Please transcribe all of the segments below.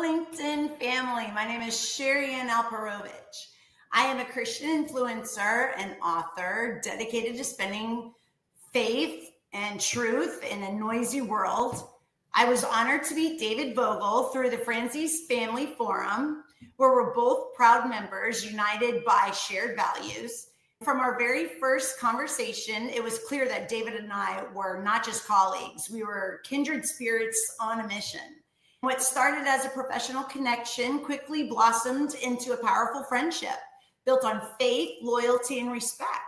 LinkedIn family. My name is Sherry Ann Alperovich. I am a Christian influencer and author dedicated to spending faith and truth in a noisy world. I was honored to meet David Vogel through the Franzese Family Forum, where we're both proud members united by shared values. From our very first conversation, it was clear that David and I were not just colleagues, we were kindred spirits on a mission. What started as a professional connection quickly blossomed into a powerful friendship built on faith, loyalty, and respect.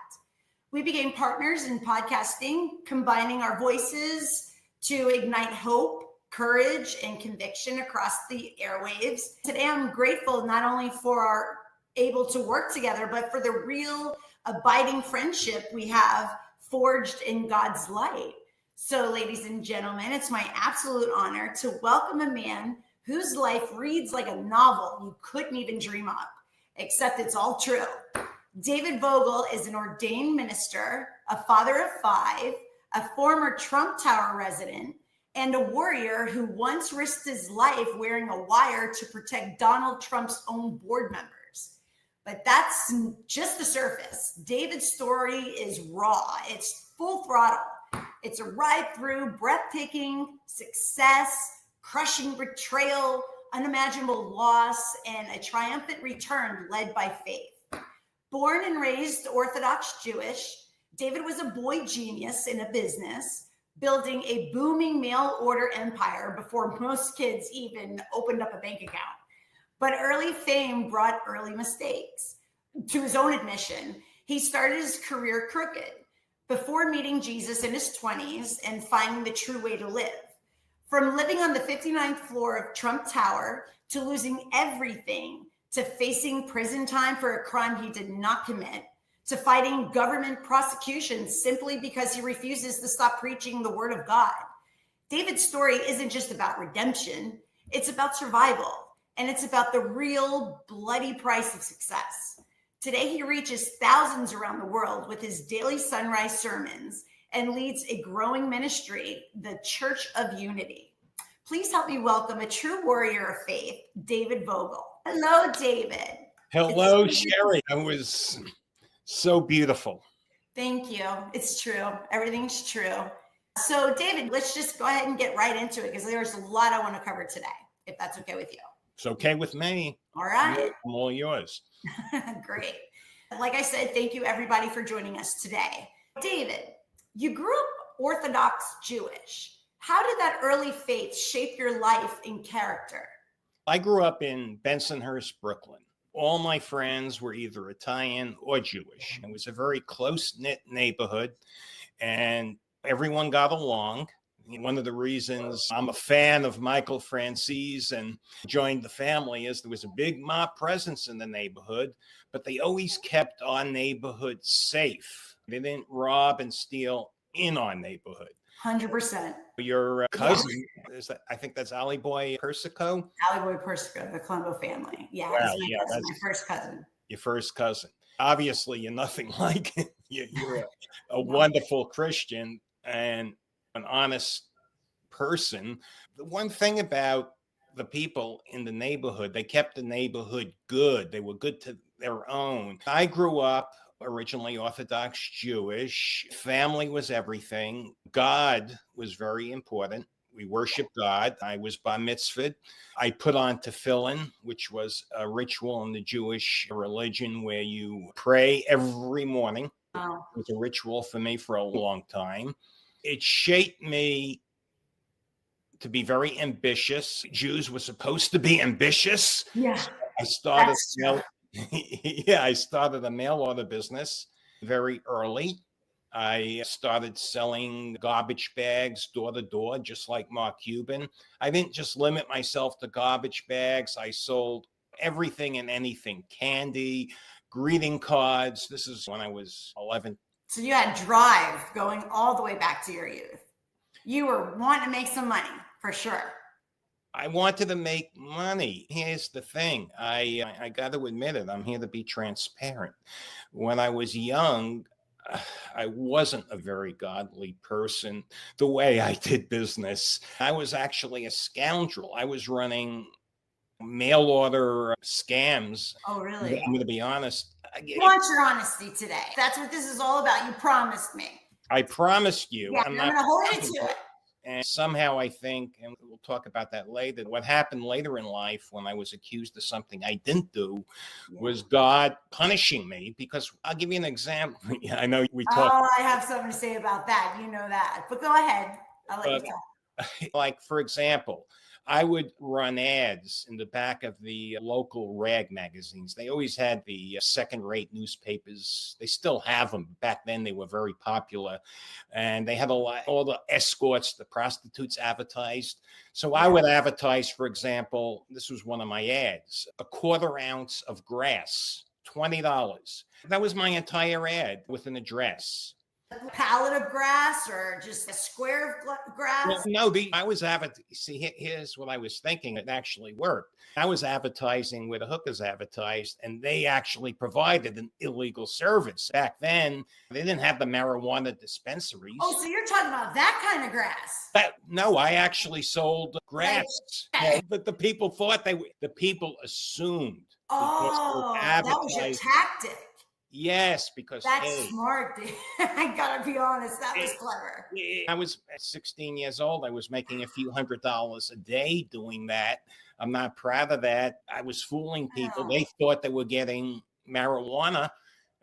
We became partners in podcasting, combining our voices to ignite hope, courage, and conviction across the airwaves. Today, I'm grateful not only for our able to work together, but for the real abiding friendship we have forged in God's light. So, ladies and gentlemen, it's my absolute honor to welcome a man whose life reads like a novel you couldn't even dream up, except it's all true. David Vogel is an ordained minister, a father of five, a former Trump Tower resident, and a warrior who once risked his life wearing a wire to protect Donald Trump's own board members. But that's just the surface. David's story is raw. It's full throttle. It's a ride through breathtaking success, crushing betrayal, unimaginable loss, and a triumphant return led by faith. Born and raised Orthodox Jewish, David was a boy genius in a business, building a booming mail order empire before most kids even opened up a bank account. But early fame brought early mistakes. To his own admission, he started his career crooked before meeting Jesus in his 20s and finding the true way to live. From living on the 59th floor of Trump Tower to losing everything, to facing prison time for a crime he did not commit, to fighting government prosecution simply because he refuses to stop preaching the word of God. David's story isn't just about redemption, it's about survival. And it's about the real bloody price of success. Today, he reaches thousands around the world with his daily sunrise sermons and leads a growing ministry, the Church of Unity. Please help me welcome a true warrior of faith, David Vogel. Hello, David. Hello, Sherry. That was so beautiful. Thank you. It's true. Everything's true. So, David, let's just go ahead and get right into it because there's a lot I want to cover today, if that's okay with you. It's okay with me. All right. I'm all yours. Great. Like I said, thank you everybody for joining us today. David, you grew up Orthodox Jewish. How did that early faith shape your life and character? I grew up in Bensonhurst, Brooklyn. All my friends were either Italian or Jewish. It was a very close-knit neighborhood, and everyone got along. One of the reasons I'm a fan of Michael Franzese and joined the family is there was a big mob presence in the neighborhood, but they always kept our neighborhood safe. They didn't rob and steal in our neighborhood. 100%. Your cousin, is that, I think that's Ali Boy Persico? Ali Boy Persico, the Colombo family. Yeah, wow, that's my first cousin. Your first cousin. Obviously, you're nothing like it. You're a wonderful Christian and an honest person. The one thing about the people in the neighborhood, they kept the neighborhood good. They were good to their own. I grew up originally Orthodox Jewish. Family was everything. God was very important. We worshiped God. I was bar mitzvahed. I put on tefillin, which was a ritual in the Jewish religion where you pray every morning. Wow. It was a ritual for me for a long time. It shaped me to be very ambitious. Jews were supposed to be ambitious. Yeah. So I started I started a mail order business very early. I started selling garbage bags door to door, just like Mark Cuban. I didn't just limit myself to garbage bags. I sold everything and anything, candy, greeting cards. This is when I was 11. So you had drive going all the way back to your youth. You were wanting to make some money, for sure. I wanted to make money. Here's the thing. I got to admit it. I'm here to be transparent. When I was young, I wasn't a very godly person the way I did business. I was actually a scoundrel. I was running mail order scams. Oh, really? I'm going to be honest. I want your honesty today. That's what this is all about. You promised me. I promised you. Yeah, I'm going to hold you to it. And somehow I think, and we'll talk about that later, what happened later in life when I was accused of something I didn't do was God punishing me, because I'll give you an example. I know we talked. Oh, I have something to say about that. You know that. But go ahead. I'll let you talk. Like, for example, I would run ads in the back of the local rag magazines. They always had the second-rate newspapers. They still have them. Back then, they were very popular. And they had all the escorts, the prostitutes advertised. So I would advertise, for example, this was one of my ads, a quarter ounce of grass, $20. That was my entire ad with an address. A pallet of grass or just a square of grass? No, I was advertising. See, here's what I was thinking. It actually worked. I was advertising where the hookers advertised, and they actually provided an illegal service. Back then, they didn't have the marijuana dispensaries. Oh, so you're talking about that kind of grass? No, I actually sold grass. But the people thought the people assumed. Oh, that was your tactic. Yes, because that's smart, dude. I gotta be honest, that was clever. I was 16 years old. I was making a few $100s a day doing that. I'm not proud of that. I was fooling people. They thought they were getting marijuana,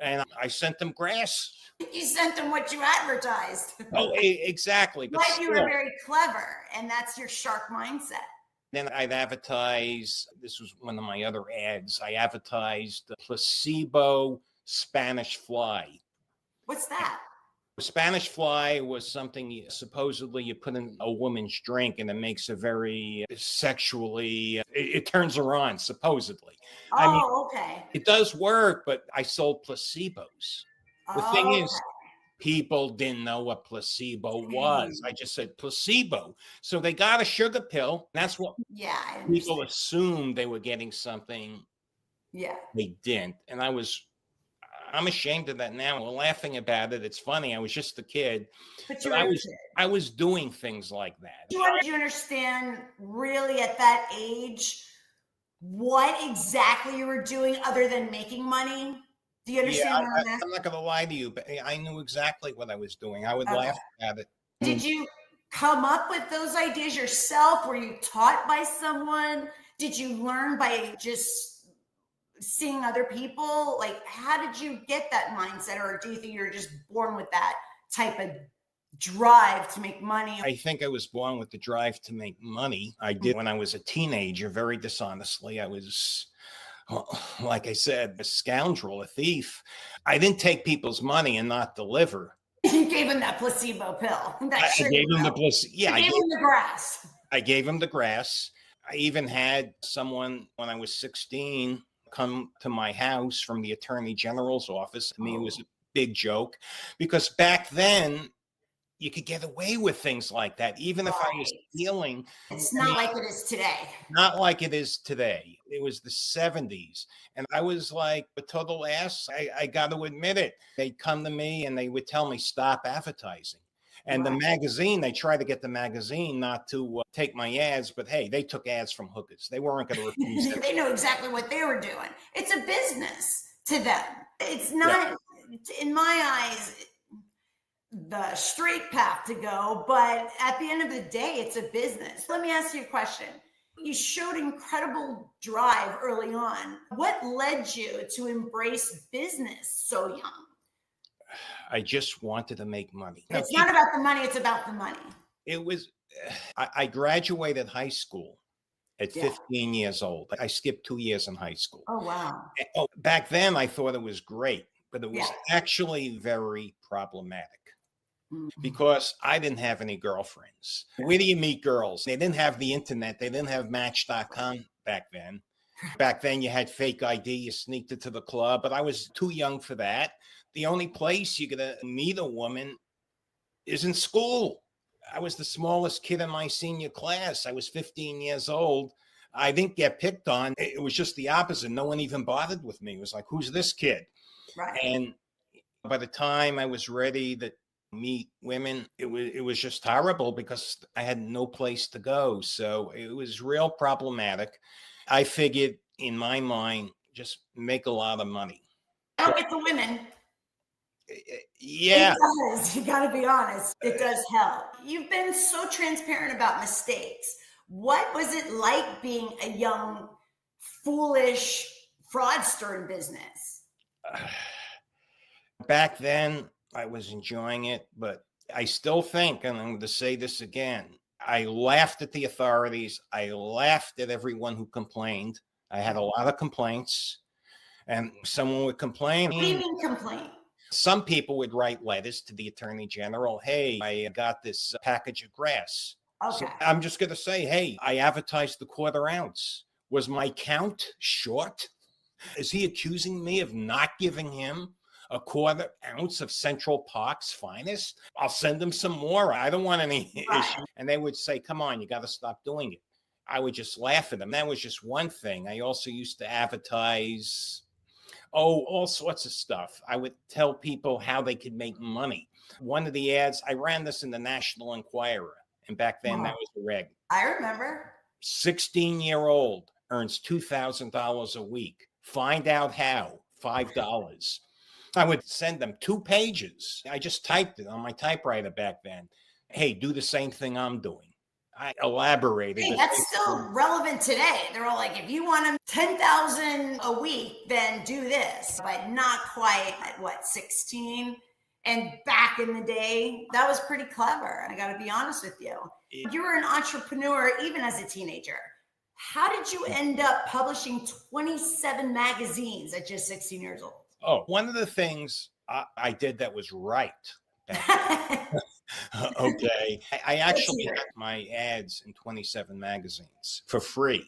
and I sent them grass. You sent them what you advertised. Oh, exactly. But you were very clever, and that's your shark mindset. Then I'd advertise. This was one of my other ads. I advertised the placebo Spanish fly. What's that? Spanish fly was something supposedly you put in a woman's drink, and it makes her very sexually, it turns her on, supposedly. Oh, I mean, okay. It does work, but I sold placebos. The thing is, people didn't know what placebo was. I just said placebo. So they got a sugar pill. That's what people assumed they were getting something. Yeah. They didn't. And I'm ashamed of that now. We're laughing about it. It's funny. I was just a kid. But I was doing things like that. Do you understand really at that age what exactly you were doing other than making money? Do you understand what I'm asking? I'm not going to lie to you, but I knew exactly what I was doing. I would laugh at it. Did you come up with those ideas yourself? Were you taught by someone? Did you learn by just seeing other people? Like, how did you get that mindset? Or do you think you're just born with that type of drive to make money? I think I was born with the drive to make money. I did when I was a teenager, very dishonestly. I was, like I said, a scoundrel, a thief. I didn't take people's money and not deliver. You gave him that placebo pill. I gave him the placebo. Yeah, I gave him the grass. I gave him the grass. I even had someone when I was 16 come to my house from the Attorney General's office. I mean, it was a big joke because back then you could get away with things like that, even if I was stealing. It's not like it is today. Not like it is today. It was the 70s. And I was like a total ass. I got to admit it. They'd come to me and they would tell me, stop advertising. And the magazine, they tried to get the magazine not to take my ads, but hey, they took ads from hookers. They weren't going to refuse it. They know exactly what they were doing. It's a business to them. It's not, in my eyes, the straight path to go, but at the end of the day, it's a business. Let me ask you a question. You showed incredible drive early on. What led you to embrace business so young? I just wanted to make money. It's not about the money, it's about the money. It was, I graduated high school at 15 years old. I skipped 2 years in high school. Oh, wow. Back then I thought it was great, but it was actually very problematic because I didn't have any girlfriends. Where do you meet girls? They didn't have the internet. They didn't have Match.com back then. Back then you had fake ID, you sneaked into the club, but I was too young for that. The only place you're going to meet a woman is in school. I was the smallest kid in my senior class. I was 15 years old. I didn't get picked on. It was just the opposite. No one even bothered with me. It was like, who's this kid? Right. And by the time I was ready to meet women, it was just horrible because I had no place to go. So it was real problematic. I figured in my mind, just make a lot of money. Don't get the women. Yeah. It does. You got to be honest. It does help. You've been so transparent about mistakes. What was it like being a young, foolish fraudster in business? Back then, I was enjoying it, but I still think, and I'm going to say this again, I laughed at the authorities. I laughed at everyone who complained. I had a lot of complaints, and someone would complain. What do you mean complain? Some people would write letters to the attorney general. Hey, I got this package of grass. Okay. So I'm just going to say, hey, I advertised the quarter ounce. Was my count short? Is he accusing me of not giving him a quarter ounce of Central Park's finest? I'll send him some more. I don't want any issue. And they would say, come on, you got to stop doing it. I would just laugh at them. That was just one thing. I also used to advertise, all sorts of stuff. I would tell people how they could make money. One of the ads, I ran this in the National Enquirer. And back then, that was the reg. I remember. 16-year-old earns $2,000 a week. Find out how. $5. I would send them 2 pages. I just typed it on my typewriter back then. Hey, do the same thing I'm doing. I elaborated. Hey, that's still relevant today. They're all like, if you want them 10,000 a week, then do this. But not quite at what, 16? And back in the day, that was pretty clever. I got to be honest with you. You were an entrepreneur even as a teenager. How did you end up publishing 27 magazines at just 16 years old? Oh, one of the things I did that was right. Okay. I actually got my ads in 27 magazines for free.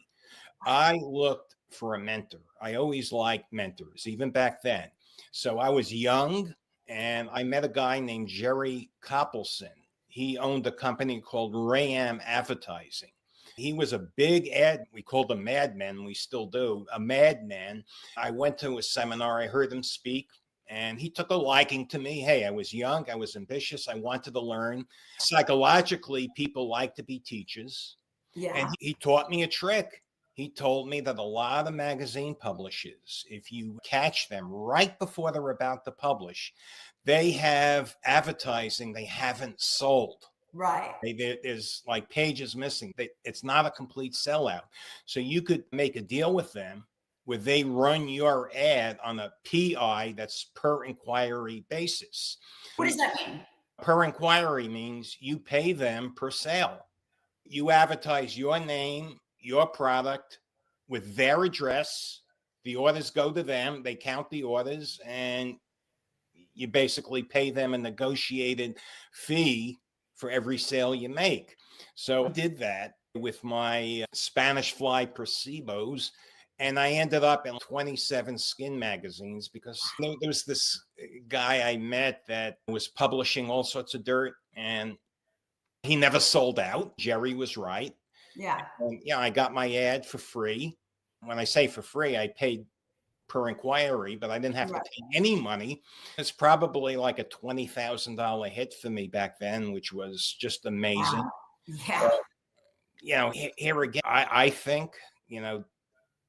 I looked for a mentor. I always liked mentors, even back then. So I was young and I met a guy named Jerry Coppelson. He owned a company called Ram Advertising. He was a big ad. We called him madman. We still do. A madman. I went to a seminar. I heard him speak. And he took a liking to me. Hey, I was young. I was ambitious. I wanted to learn. Psychologically, people like to be teachers. Yeah. And he taught me a trick. He told me that a lot of magazine publishers, if you catch them right before they're about to publish, they have advertising they haven't sold. Right. There's like pages missing. It's not a complete sellout. So you could make a deal with them where they run your ad on a PI, that's per inquiry basis. What does that mean? Per inquiry means you pay them per sale. You advertise your name, your product with their address. The orders go to them. They count the orders and you basically pay them a negotiated fee for every sale you make. So I did that with my Spanish Fly Percebos. And I ended up in 27 skin magazines because there was this guy I met that was publishing all sorts of dirt and he never sold out. Jerry was right. Yeah. And, I got my ad for free. When I say for free, I paid per inquiry, but I didn't have to pay any money. It's probably like a $20,000 hit for me back then, which was just amazing. Wow. Yeah. But, here again, I think,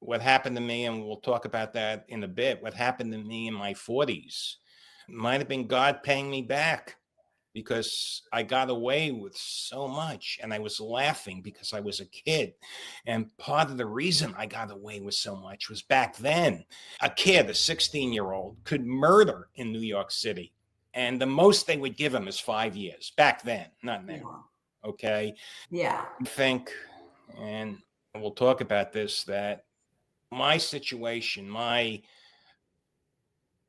what happened to me, and we'll talk about that in a bit, what happened to me in my 40s might have been God paying me back because I got away with so much and I was laughing because I was a kid. And part of the reason I got away with so much was back then, a kid, a 16-year-old, could murder in New York City. And the most they would give him is 5 years back then, not now. Okay. Yeah. I think, and we'll talk about this, that my situation, my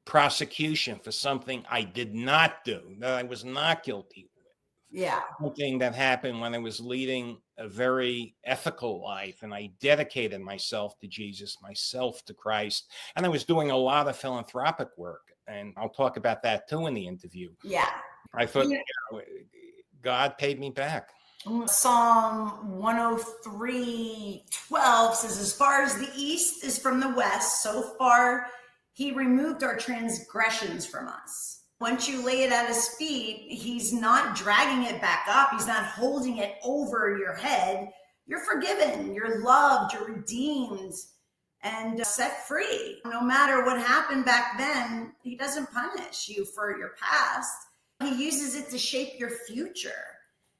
prosecution for something I did not do, that I was not guilty with. Yeah. Something that happened when I was leading a very ethical life and I dedicated myself to Jesus, myself to Christ. And I was doing a lot of philanthropic work. And I'll talk about that too in the interview. Yeah. I thought God paid me back. Psalm 103:12 says, as far as the east is from the west, so far he removed our transgressions from us. Once you lay it at his feet, he's not dragging it back up. He's not holding it over your head. You're forgiven, you're loved, you're redeemed, and set free. No matter what happened back then, he doesn't punish you for your past. He uses it to shape your future.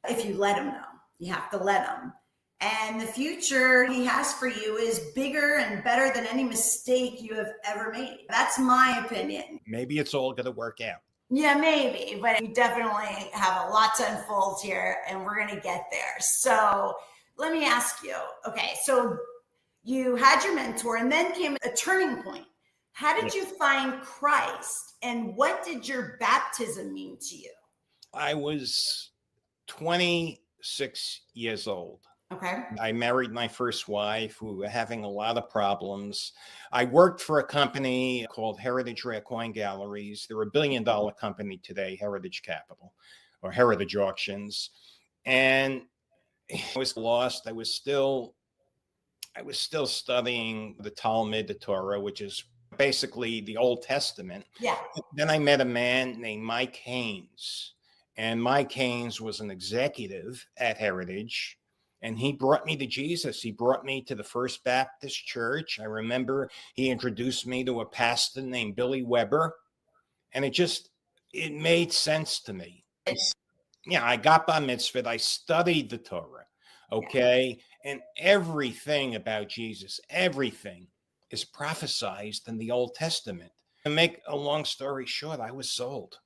If you let him know, you have to let him. And the future he has for you is bigger and better than any mistake you have ever made. That's my opinion. Maybe it's all going to work out. Yeah, maybe, but you definitely have a lot to unfold here, and we're going to get there. So let me ask you, okay, so you had your mentor and then came a turning point. How did you find Christ, and what did your baptism mean to you? I was 26 years old. Okay. I married my first wife. We were having a lot of problems. I worked for a company called Heritage Rare Coin Galleries. They're $1 billion company today, Heritage Capital or Heritage Auctions. And I was lost. I was still studying the Talmud, the Torah, which is basically the Old Testament. Yeah. Then I met a man named Mike Haynes. And Mike Haynes was an executive at Heritage. And he brought me to Jesus. He brought me to the First Baptist Church. I remember he introduced me to a pastor named Billy Weber. And it made sense to me. Yeah, I got bar mitzvah. I studied the Torah. Okay. And everything about Jesus, everything is prophesized in the Old Testament. To make a long story short, I was sold.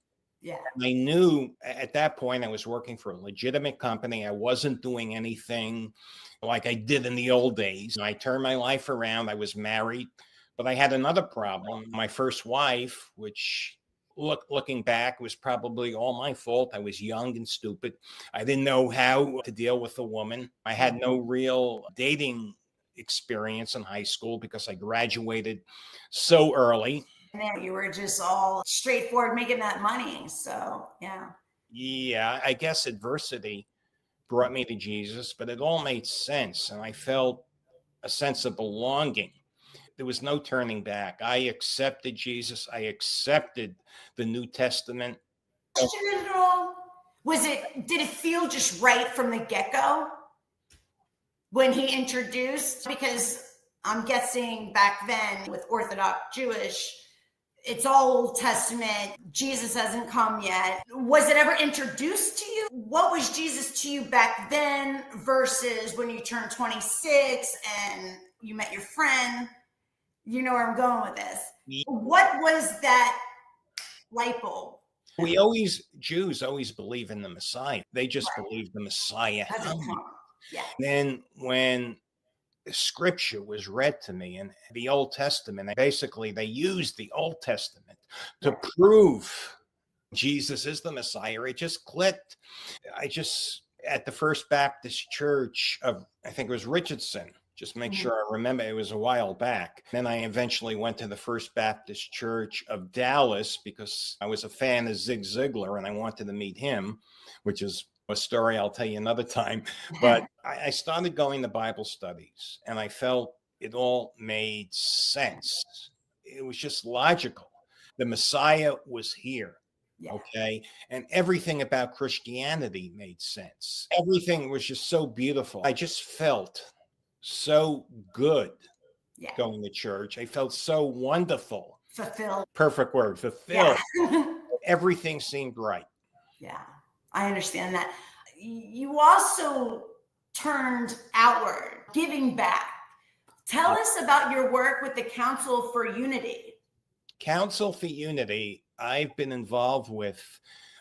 Yeah. I knew at that point I was working for a legitimate company. I wasn't doing anything like I did in the old days. I turned my life around. I was married, but I had another problem. My first wife, which looking back was probably all my fault. I was young and stupid. I didn't know how to deal with a woman. I had no real dating experience in high school because I graduated so early. And then you were just all straightforward making that money. So, yeah. Yeah, I guess adversity brought me to Jesus, but it all made sense. And I felt a sense of belonging. There was no turning back. I accepted Jesus. I accepted the New Testament. Question it at all? Did it feel just right from the get-go when he introduced? Because I'm guessing back then with Orthodox Jewish, it's all Old Testament. Jesus hasn't come yet. Was it ever introduced to you? What was Jesus to you back then versus when you turned 26 and you met your friend? You know where I'm going with this. Yeah. What was that light bulb? Jews always believe in the Messiah. They just believe the Messiah. Yeah. Then when scripture was read to me in the Old Testament, basically they used the Old Testament to prove Jesus is the Messiah. It just clicked. At the First Baptist Church of, I think it was Richardson, just make sure I remember, it was a while back. Then I eventually went to the First Baptist Church of Dallas because I was a fan of Zig Ziglar and I wanted to meet him, which is a story I'll tell you another time. But I started going to Bible studies and I felt it all made sense. It was just logical. The Messiah was here. Yeah. Okay. And everything about Christianity made sense. Everything was just so beautiful. I just felt so good going to church. I felt so wonderful. Fulfilled. Perfect word. Fulfilled. Yeah. Everything seemed right. Yeah. I understand that. You also turned outward, giving back. Tell us about your work with the Council for Unity. Council for Unity, I've been involved with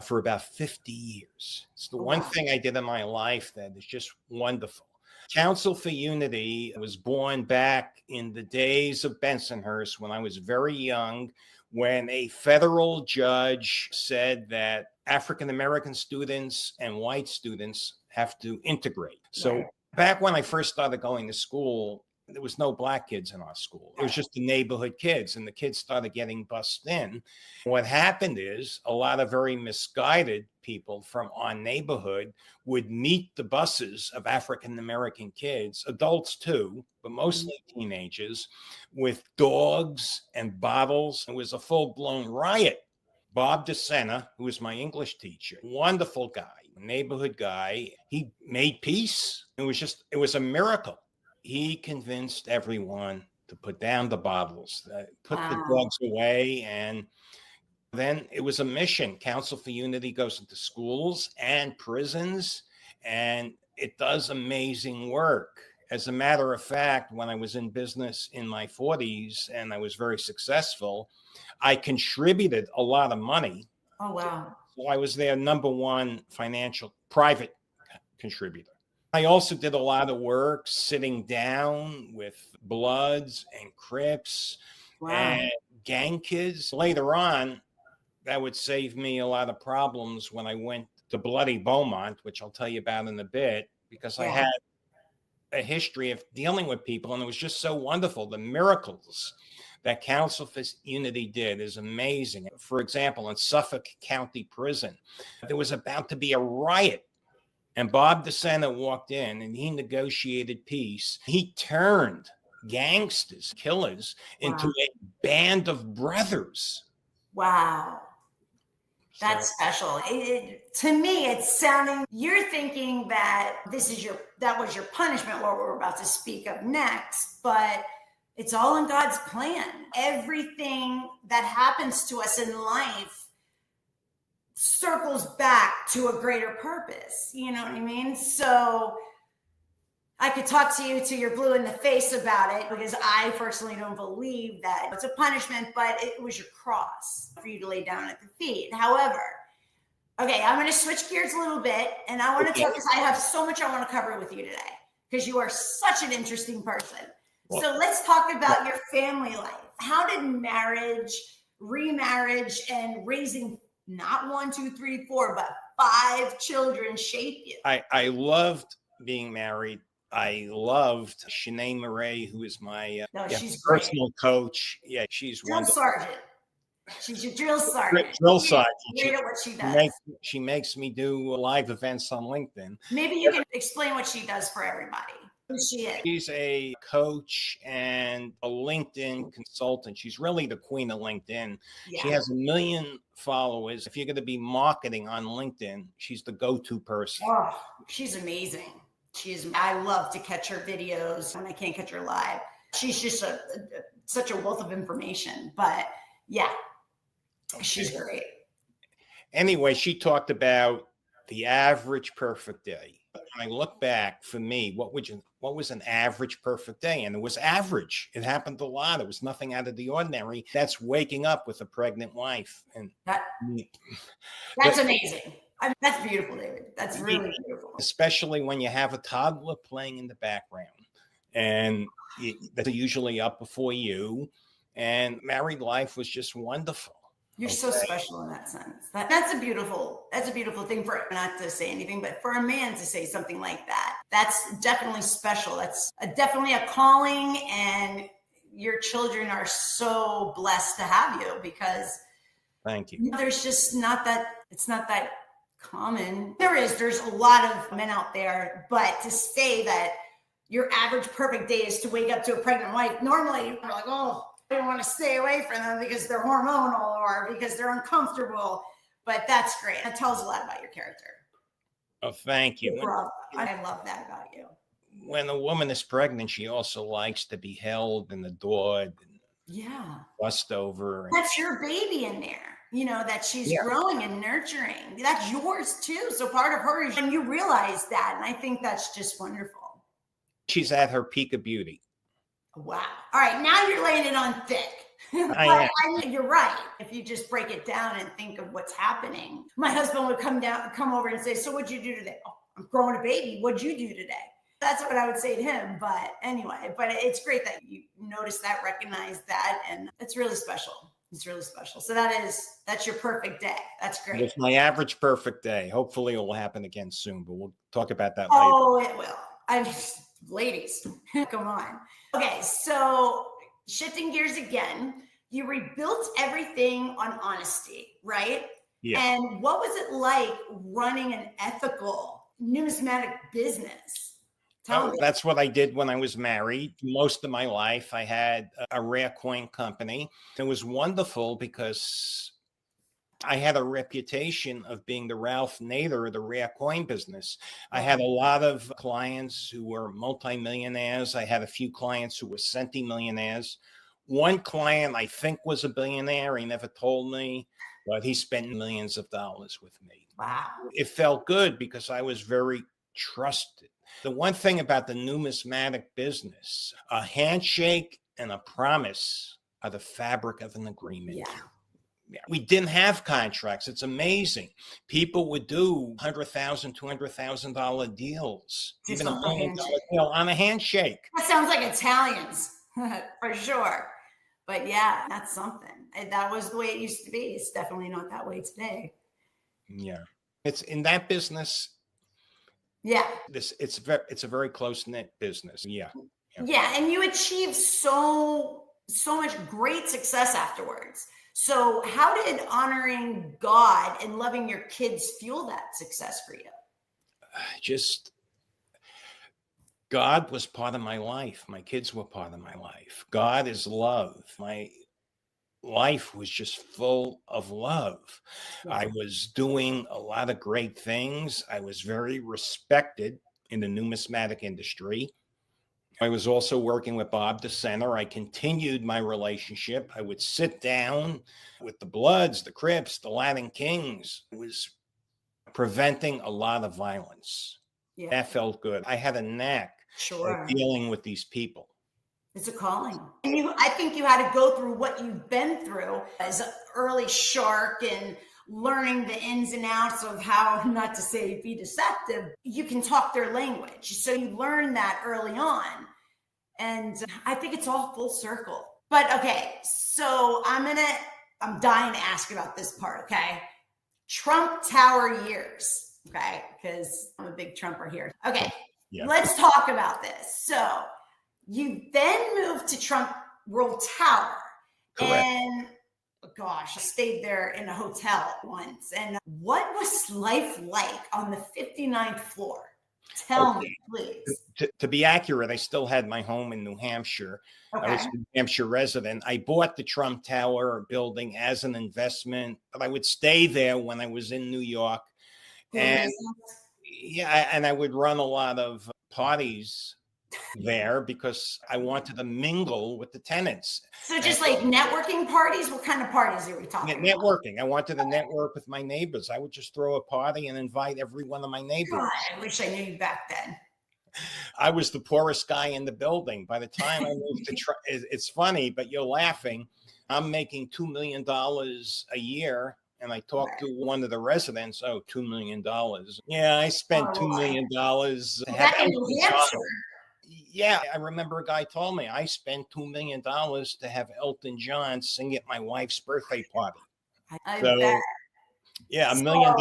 for about 50 years. It's the one thing I did in my life that is just wonderful. Council for Unity was born back in the days of Bensonhurst when I was very young, when a federal judge said that African-American students and white students have to integrate. So back when I first started going to school, there was no black kids in our school. It was just the neighborhood kids, and the kids started getting bussed in. What happened is a lot of very misguided people from our neighborhood would meet the buses of African-American kids, adults too, but mostly teenagers, with dogs and bottles. It was a full-blown riot. Bob DeSena, who was my English teacher, wonderful guy. neighborhood guy. He made peace. It was a miracle. He convinced everyone to put down the bottles, put the Wow. drugs away. And then it was a mission. Council for Unity goes into schools and prisons, and it does amazing work. As a matter of fact, when I was in business in my 40s and I was very successful, I contributed a lot of money. Oh, wow. So I was their number one financial private contributor. I also did a lot of work sitting down with Bloods and Crips Wow. and gang kids. Later on, that would save me a lot of problems when I went to Bloody Beaumont, which I'll tell you about in a bit, because I had a history of dealing with people, and it was just so wonderful. The miracles that Council for Unity did is amazing. For example, in Suffolk County Prison, there was about to be a riot, and Bob DeSena walked in and he negotiated peace. He turned gangsters, killers, into a band of brothers. Wow. That's special. To me, it's sounding, you're thinking that that was your punishment, what we're about to speak of next, but it's all in God's plan. Everything that happens to us in life circles back to a greater purpose. You know what I mean? So I could talk to you till you're blue in the face about it, because I personally don't believe that it's a punishment, but it was your cross for you to lay down at the feet. However, okay, I'm going to switch gears a little bit, and I want to talk, because I have so much I want to cover with you today, because you are such an interesting person. So let's talk about your family life. How did marriage, remarriage, and raising not 1, 2, 3, 4, but 5 children shape you? I loved being married. I loved Shanae Murray, who is my personal coach. Yeah, she's drill wonderful. Sergeant. She's your drill sergeant. Drill sergeant. Great at what she does. She makes me do live events on LinkedIn. Maybe you can explain what she does for everybody. Who she is. She's a coach and a LinkedIn consultant. She's really the queen of LinkedIn. Yeah. She has 1 million followers. If you're going to be marketing on LinkedIn, she's the go-to person. Oh, she's amazing. I love to catch her videos when I can't catch her live. She's just such a wealth of information, but yeah, she's great. Anyway, she talked about the average perfect day. When I look back, for me, what was an average perfect day? And it was average. It happened a lot. It was nothing out of the ordinary. That's waking up with a pregnant wife. And that's amazing. That's beautiful, David. That's really beautiful. Especially when you have a toddler playing in the background, and they're usually up before you. And married life was just wonderful. You're so special in that sense. That's a beautiful thing, for not to say anything, but for a man to say something like that, that's definitely special. That's definitely a calling, and your children are so blessed to have you, because thank you. There's just it's not that common. There's a lot of men out there, but to say that your average perfect day is to wake up to a pregnant wife, normally we're like, oh, I don't want to stay away from them because they're hormonal or because they're uncomfortable. But that's great. That tells a lot about your character. Oh, thank you. I love that about you. When a woman is pregnant, she also likes to be held and adored and fussed over. That's your baby in there. You know, that she's growing and nurturing. That's yours too. So part of her is, and you realize that. And I think that's just wonderful. She's at her peak of beauty. Wow. All right. Now you're laying it on thick. I mean, you're right. If you just break it down and think of what's happening. My husband would come over and say, so what'd you do today? Oh, I'm growing a baby. What'd you do today? That's what I would say to him. But anyway, it's great that you notice that, recognize that. And it's really special. It's really special. So that's your perfect day. That's great. It's my average perfect day. Hopefully it will happen again soon, but we'll talk about that later. Oh, it will. Ladies, come on. Okay, so shifting gears again, you rebuilt everything on honesty, right? Yeah. And what was it like running an ethical numismatic business? That's what I did when I was married. Most of my life, I had a rare coin company. It was wonderful because I had a reputation of being the Ralph Nader of the rare coin business. I had a lot of clients who were multimillionaires. I had a few clients who were centimillionaires. One client I think was a billionaire. He never told me, but he spent millions of dollars with me. Wow. It felt good because I was very trusted. The one thing about the numismatic business, a handshake and a promise are the fabric of an agreement. Yeah. We didn't have contracts. It's amazing. People would do $100,000, $200,000 deals, Just even a off a $1 million handshake. deal on a handshake. That sounds like Italians for sure. But yeah, that's something. That was the way it used to be. It's definitely not that way today. Yeah. It's in that business. Yeah. It's a very close-knit business. Yeah. Yeah. And you achieved so much great success afterwards. So how did honoring God and loving your kids fuel that success for you? Just God was part of my life. My kids were part of my life. God is love. My life was just full of love. I was doing a lot of great things. I was very respected in the numismatic industry. I was also working with Bob DeCenter. I continued my relationship. I would sit down with the Bloods, the Crips, the Latin Kings. It was preventing a lot of violence. Yeah. That felt good. I had a knack Sure. of dealing with these people. It's a calling. And I think you had to go through what you've been through as an early shark and learning the ins and outs of how not to say be deceptive. You can talk their language. So you learn that early on. And I think it's all full circle. But okay, so I'm dying to ask about this part, okay? Trump Tower years, okay? Because I'm a big Trumper here. Okay, Let's talk about this. So you then moved to Trump World Tower. Correct. And gosh, I stayed there in a hotel once. And what was life like on the 59th floor? Tell me, please. To be accurate, I still had my home in New Hampshire. Okay. I was a New Hampshire resident. I bought the Trump Tower building as an investment, but I would stay there when I was in New York. And and I would run a lot of parties there because I wanted to mingle with the tenants. So just like networking parties? What kind of parties are we talking about? Networking. I wanted to network with my neighbors. I would just throw a party and invite every one of my neighbors. God, I wish I knew you back then. I was the poorest guy in the building. By the time I moved to it's funny, but you're laughing. I'm making $2 million a year. And I talked to one of the residents, $2 million. Yeah, I spent $2 million to have Elton John. Yeah, I remember a guy told me I spent $2 million to have Elton John sing at my wife's birthday party. I bet. Yeah, $1 million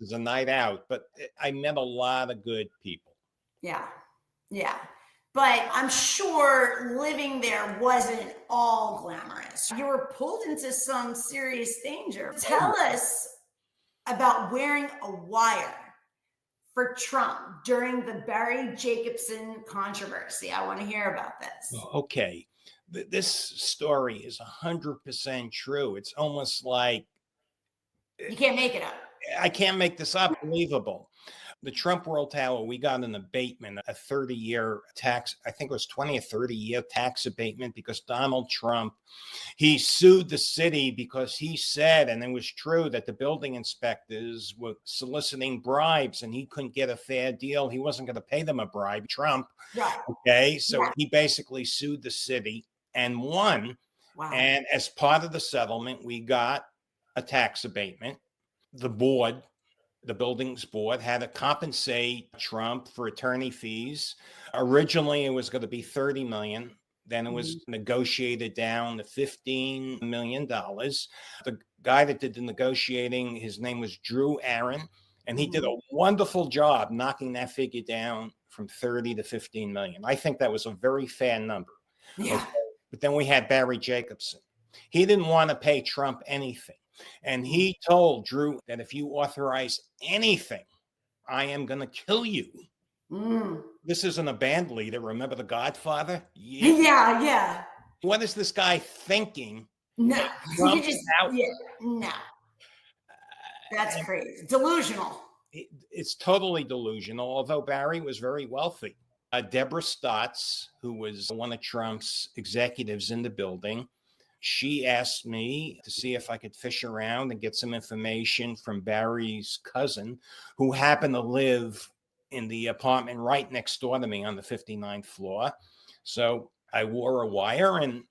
is a night out, but I met a lot of good people. Yeah. But I'm sure living there wasn't all glamorous. You were pulled into some serious danger. Tell us about wearing a wire for Trump during the Barry Jacobson controversy. I want to hear about this. Okay. This story is 100% true. It's almost like you can't make it up. I can't make this up. Unbelievable. The Trump World Tower, we got an abatement, a 30-year tax, I think it was 20 or 30-year tax abatement because Donald Trump, he sued the city because he said, and it was true, that the building inspectors were soliciting bribes and he couldn't get a fair deal. He wasn't going to pay them a bribe, Trump. Right. Okay, so he basically sued the city and won. Wow. And as part of the settlement, we got a tax abatement. The building's board had to compensate Trump for attorney fees. Originally, it was going to be $30 million. Then it was negotiated down to $15 million. The guy that did the negotiating, his name was Drew Aaron, and he did a wonderful job knocking that figure down from 30 to 15 million. I think that was a very fair number. Yeah. Okay. But then we had Barry Jacobson. He didn't want to pay Trump anything. And he told Drew that if you authorize anything, I am going to kill you. This isn't a band leader. Remember The Godfather? Yeah. What is this guy thinking? No. No. That's crazy. Delusional. It's totally delusional, although Barry was very wealthy. Deborah Stotts, who was one of Trump's executives in the building, she asked me to see if I could fish around and get some information from Barry's cousin, who happened to live in the apartment right next door to me on the 59th floor. So I wore a wire and,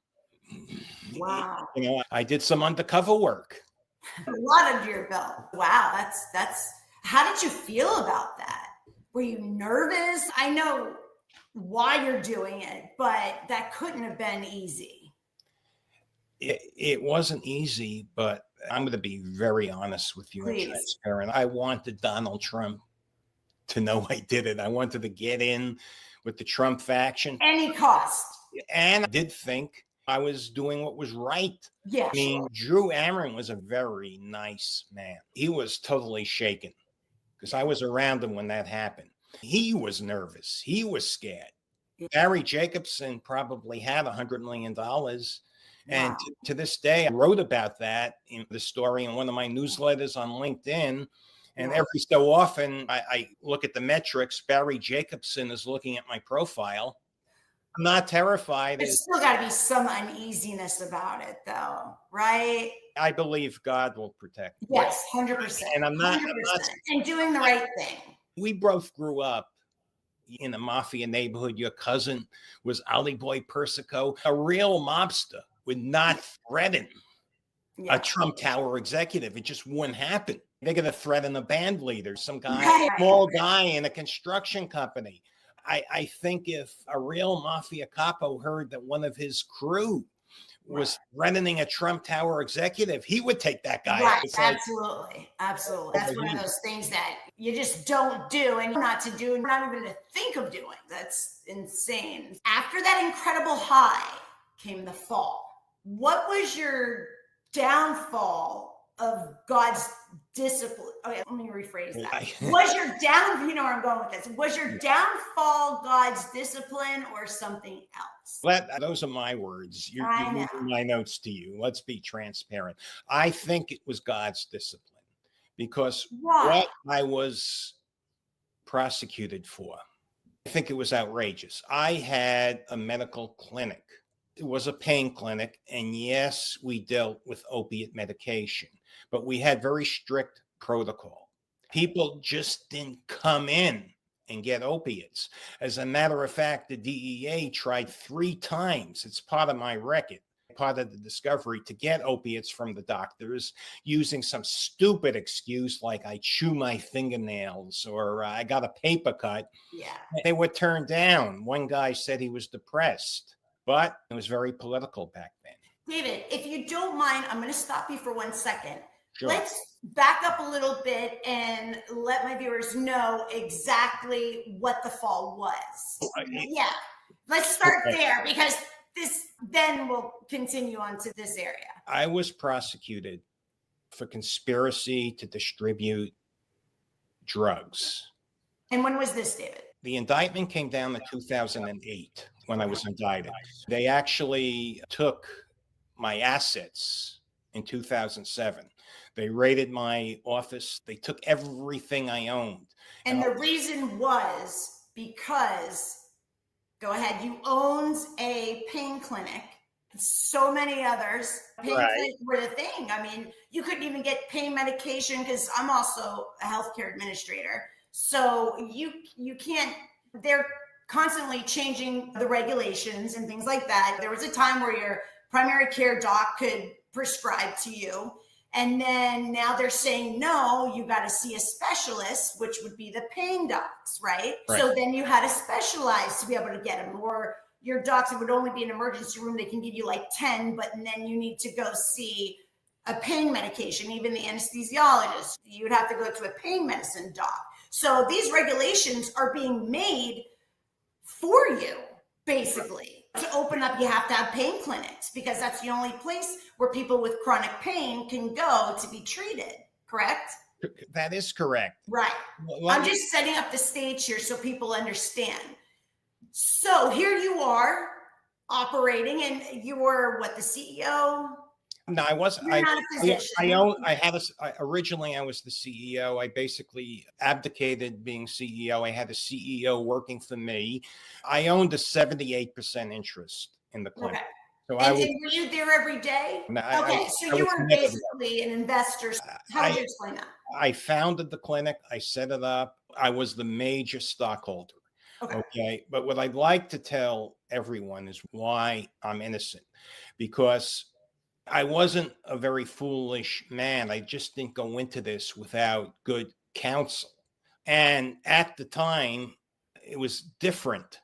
Wow. I did some undercover work. A lot under your belt. Wow. That's, how did you feel about that? Were you nervous? I know why you're doing it, but that couldn't have been easy. It wasn't easy, but I'm going to be very honest with you and transparent. I wanted Donald Trump to know I did it. I wanted to get in with the Trump faction. Any cost. And I did think I was doing what was right. Yeah. I mean, Drew Aaron was a very nice man. He was totally shaken because I was around him when that happened. He was nervous. He was scared. Yeah. Barry Jacobson probably had $100 million. And wow. to this day, I wrote about that in the story in one of my newsletters on LinkedIn. And every so often, I look at the metrics. Barry Jacobson is looking at my profile. I'm not terrified. There's still got to be some uneasiness about it, though, right? I believe God will protect me. Yes, 100%. And I'm not and doing the right thing. We both grew up in a mafia neighborhood. Your cousin was Ali Boy Persico. A real mobster would not threaten a Trump Tower executive. It just wouldn't happen. They're going to threaten a band leader, some guy, small guy in a construction company. I think if a real mafia capo heard that one of his crew was threatening a Trump Tower executive, he would take that guy. Right, absolutely. Absolutely. That's one of those things that you just don't do and not to do and not even to think of doing. That's insane. After that incredible high came the fall. What was your downfall of God's discipline? Okay, let me rephrase that. Was your you know where I'm going with this. Was your downfall God's discipline or something else? Those are my words. You're moving my notes to you. Let's be transparent. I think it was God's discipline because what I was prosecuted for, I think it was outrageous. I had a medical clinic. It was a pain clinic. And yes, we dealt with opiate medication, but we had very strict protocol. People just didn't come in and get opiates. As a matter of fact, the DEA tried 3 times. It's part of my record, part of the discovery, to get opiates from the doctors using some stupid excuse like I chew my fingernails or I got a paper cut. Yeah. They were turned down. One guy said he was depressed. But it was very political back then. David, if you don't mind, I'm going to stop you for 1 second. Sure. Let's back up a little bit and let my viewers know exactly what the fall was. Yeah. Let's start there because then we'll continue on to this area. I was prosecuted for conspiracy to distribute drugs. And when was this, David? The indictment came down in 2008 when I was indicted. They actually took my assets in 2007. They raided my office. They took everything I owned. And the reason was because, go ahead, you owned a pain clinic. So many others. Pain clinics were the thing. I mean, you couldn't even get pain medication because I'm also a healthcare administrator. So you can't, they're constantly changing the regulations and things like that. There was a time where your primary care doc could prescribe to you. And then now they're saying, no, you got to see a specialist, which would be the pain docs, right? So then you had to specialize to be able to get them. Or your docs, it would only be an emergency room. They can give you like 10, but then you need to go see a pain medication, even the anesthesiologist. You'd have to go to a pain medicine doc. So these regulations are being made for you, basically. To open up, you have to have pain clinics because that's the only place where people with chronic pain can go to be treated, correct? That is correct. Right. I'm just setting up the stage here so people understand. So here you are operating and you were what, the CEO? No, I wasn't. You're not a I physician. own. I had a. Originally, I was the CEO. I basically abdicated being CEO. I had a CEO working for me. I owned a 78% interest in the clinic. Okay. So And were you there every day? No, Okay, so I you was were never there. basically an investor. How would you explain that? I founded the clinic. I set it up. I was the major stockholder. Okay. Okay. But what I'd like to tell everyone is why I'm innocent, because I wasn't a very foolish man. I just didn't go into this without good counsel. And at the time, it was different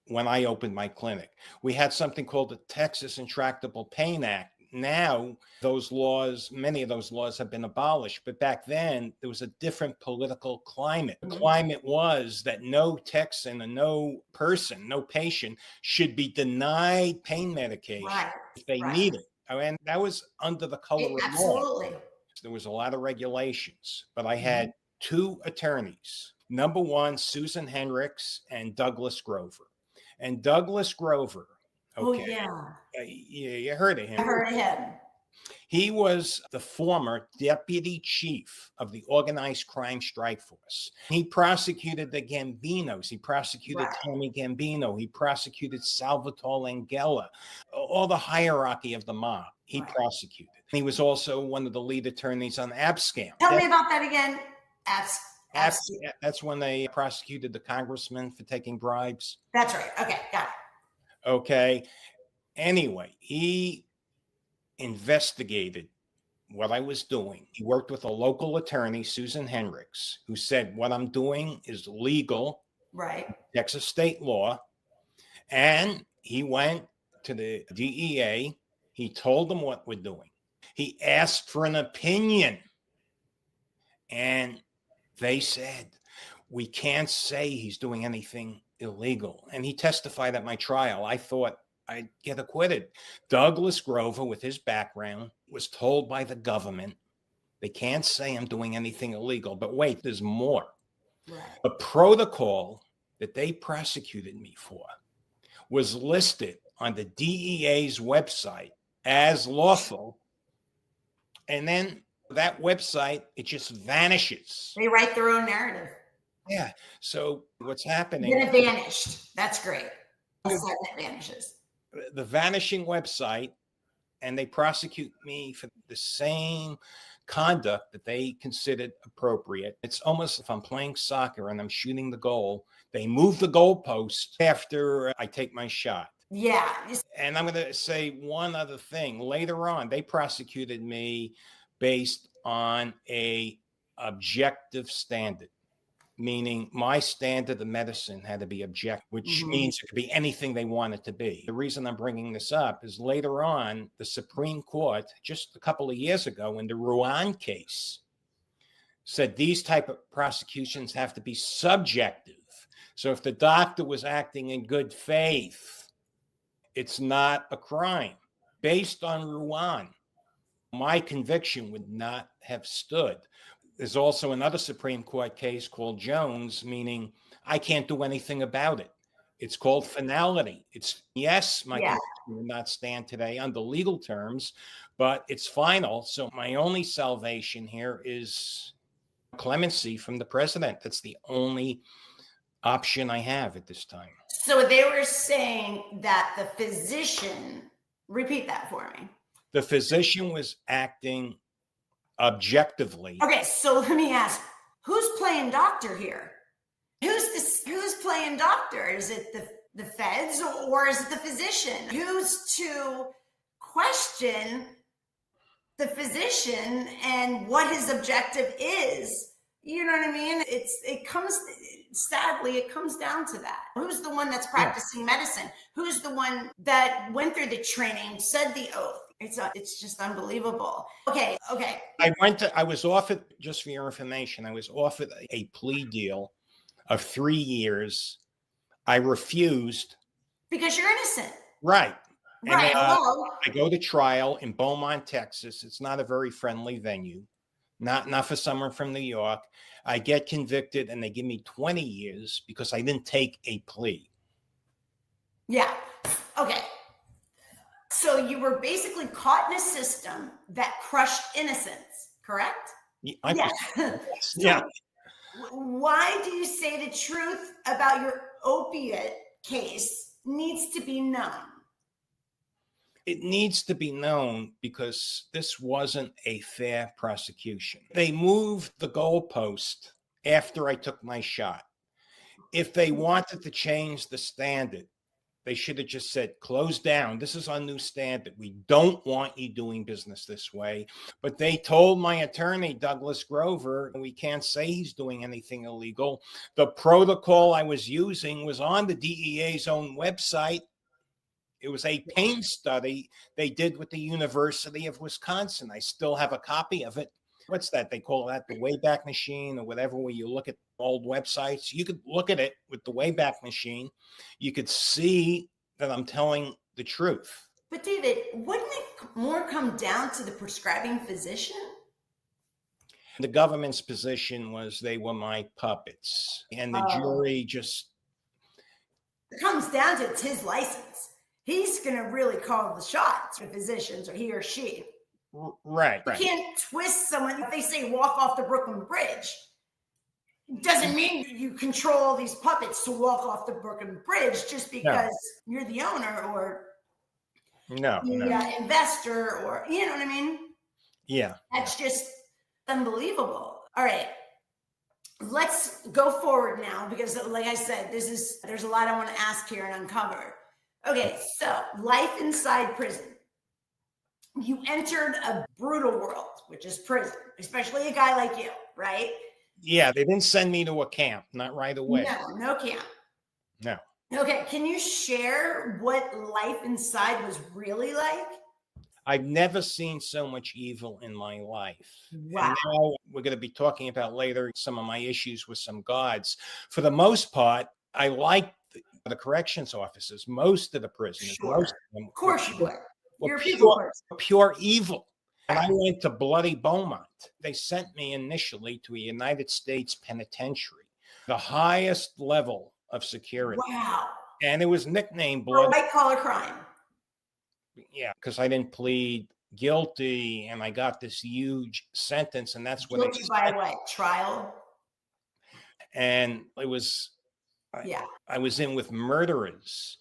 when I opened my clinic. We had something called the Texas Intractable Pain Act. Now, those laws, many of those laws have been abolished. But back then, there was a different political climate. The climate was that no Texan and no person, no patient should be denied pain medication if they need it. And that was under the color of law. Absolutely. There was a lot of regulations, but I had two attorneys. Number one, Susan Hendricks and Douglas Grover. And Douglas Grover, okay, you heard of him. I heard of him. He was the former deputy chief of the organized crime strike force. He prosecuted the Gambinos. He prosecuted Tommy Gambino. He prosecuted Salvatore Langella. All the hierarchy of the mob, he prosecuted. He was also one of the lead attorneys on Abscam. Tell me about that again. That's when they prosecuted the congressman for taking bribes. That's right. Okay, got it. Okay. Anyway, he investigated what I was doing. He worked with a local attorney, Susan Hendricks, who said, what I'm doing is legal, Texas state law. And he went to the DEA. He told them what we're doing. He asked for an opinion. And they said, we can't say he's doing anything illegal. And he testified at my trial. I thought I'd get acquitted. Douglas Grover, with his background, was told by the government, they can't say I'm doing anything illegal. But wait, there's more. The protocol that they prosecuted me for was listed on the DEA's website as lawful. And then that website, it just vanishes. They write their own narrative. Yeah. So what's happening? Then it vanished. That's great. It vanishes. The vanishing website, and they prosecute me for the same conduct that they considered appropriate. It's almost if I'm playing soccer and I'm shooting the goal, they move the goalpost after I take my shot. Yeah. And I'm going to say one other thing. Later on, they prosecuted me based on a objective standard, meaning my standard of medicine had to be objective, which means it could be anything they want it to be. The reason I'm bringing this up is later on, the Supreme Court, just a couple of years ago in the Ruan case, said these type of prosecutions have to be subjective. So if the doctor was acting in good faith, it's not a crime. Based on Ruan, my conviction would not have stood. There's also another Supreme Court case called Jones, meaning I can't do anything about it. It's called finality. It's yes, my conviction would not stand today under legal terms, but it's final. So my only salvation here is clemency from the president. That's the only option I have at this time. So they were saying that the physician, repeat that for me. The physician was acting objectively. Okay, so let me ask, who's playing doctor here? Who's playing doctor? Is it the feds or is it the physician? Who's to question the physician and what his objective is? You know what I mean? Sadly, it comes down to that. Who's the one that's practicing medicine? Who's the one that went through the training, said the oath? It's just unbelievable. Okay. I was offered, just for your information, I was offered a plea deal of 3 years. I refused. Because you're innocent. Right. Right. I go to trial in Beaumont, Texas. It's not a very friendly venue. Not for someone from New York. I get convicted and they give me 20 years because I didn't take a plea. Yeah. Okay. So you were basically caught in a system that crushed innocence, correct? I Yeah. yeah. So why do you say the truth about your opiate case needs to be known? It needs to be known because this wasn't a fair prosecution. They moved the goalpost after I took my shot. If they wanted to change the standard, they should have just said, close down. This is our new standard. We don't want you doing business this way. But they told my attorney, Douglas Grover, we can't say he's doing anything illegal. The protocol I was using was on the DEA's own website. It was a pain study they did with the University of Wisconsin. I still have a copy of it. What's that? They call that the Wayback Machine or whatever, where you look at old websites. You could look at it with the Wayback Machine. You could see that I'm telling the truth. But David, wouldn't it more come down to the prescribing physician? The government's position was they were my puppets, and the jury just... It comes down to it's his license. He's going to really call the shots for physicians, or he or she. Right. You can't twist someone. If they say walk off the Brooklyn Bridge, doesn't mean you control these puppets to walk off the Brooklyn Bridge just because you're the owner or the investor, or you know what I mean? Yeah. That's just unbelievable. All right. Let's go forward now because, like I said, there's a lot I want to ask here and uncover. Okay, so life inside prison. You entered a brutal world, which is prison, especially a guy like you, right? Yeah, they didn't send me to a camp, not right away. No camp. No. Okay, can you share what life inside was really like? I've never seen so much evil in my life. Wow. And now we're going to be talking about later some of my issues with some guards. For the most part, I like the corrections officers, most of the prisoners. Sure. Most of them, of course you would. You're pure evil. And I went to Bloody Beaumont. They sent me initially to a United States penitentiary, the highest level of security. Wow. And it was nicknamed Bloody. White collar crime. Yeah, because I didn't plead guilty and I got this huge sentence, and that's what guilty by what? Trial? And it was, I was in with murderers.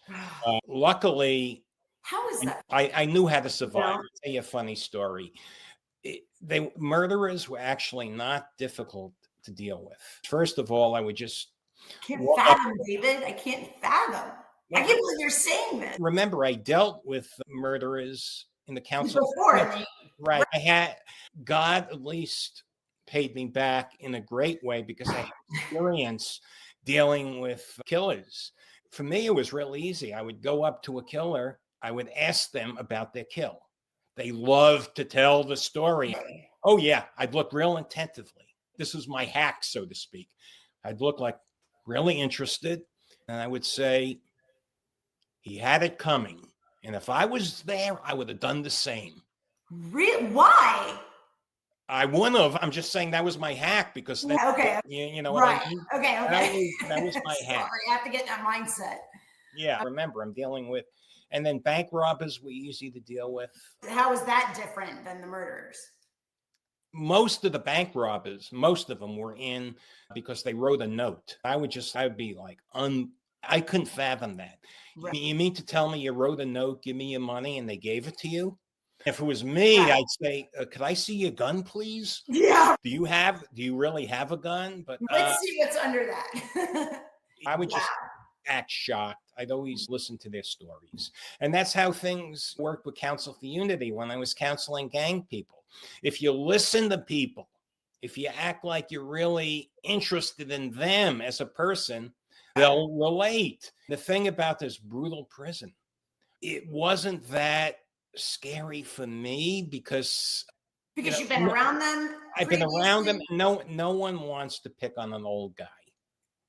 Luckily, how is that? I knew how to survive. I'll tell you a funny story. Murderers were actually not difficult to deal with. First of all, I would just can't fathom, David. I can't fathom. I can't believe you're saying this. Remember, I dealt with murderers in the council before. Right. I had God at least paid me back in a great way because I had experience dealing with killers. For me, it was real easy. I would go up to a killer. I would ask them about their kill. They love to tell the story. Oh, yeah. I'd look real attentively. This was my hack, so to speak. I'd look like really interested. And I would say, he had it coming. And if I was there, I would have done the same. Really? Why? I wouldn't have. I'm just saying that was my hack because then, you know what I mean? Okay. That was my hack. I have to get that mindset. Yeah, remember, I'm dealing with, and then bank robbers were easy to deal with. How is that different than the murderers? Most of the bank robbers, most of them were in because they wrote a note. I would be like, I couldn't fathom that. Right. You mean to tell me you wrote a note, give me your money, and they gave it to you? If it was me, I'd say, could I see your gun, please? Yeah. Do you really have a gun? But let's see what's under that. I would just act shocked. I'd always listen to their stories. And that's how things worked with Counsel for Unity when I was counseling gang people. If you listen to people, if you act like you're really interested in them as a person, they'll relate. The thing about this brutal prison, it wasn't that scary for me because you've been around them. I've been around them. No one wants to pick on an old guy.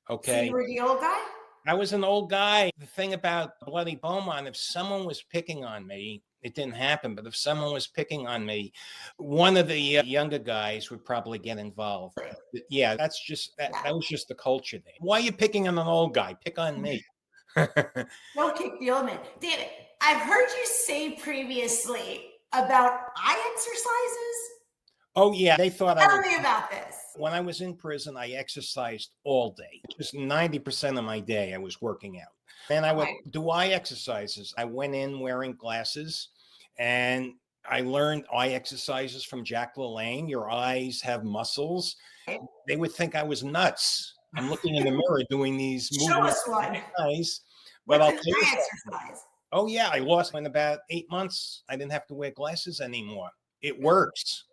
Okay. So you were the old guy? I was an old guy. The thing about Bloody Beaumont, if someone was picking on me, it didn't happen, but if someone was picking on me, one of the younger guys would probably get involved. Yeah, that was just the culture there. Why are you picking on an old guy? Pick on me. Don't kick the old man. David, I've heard you say previously about eye exercises. Oh, yeah. They thought I Tell was. me about this. When I was in prison, I exercised all day. Just 90% of my day, I was working out. And I would Okay. do eye exercises. I went in wearing glasses and I learned eye exercises from Jack LaLanne. Your eyes have muscles. They would think I was nuts. I'm looking in the mirror doing these Show movements us with one. my eyes. But What's I'll an tell you eye something. exercise? Oh, yeah. I lost in about 8 months. I didn't have to wear glasses anymore. It works.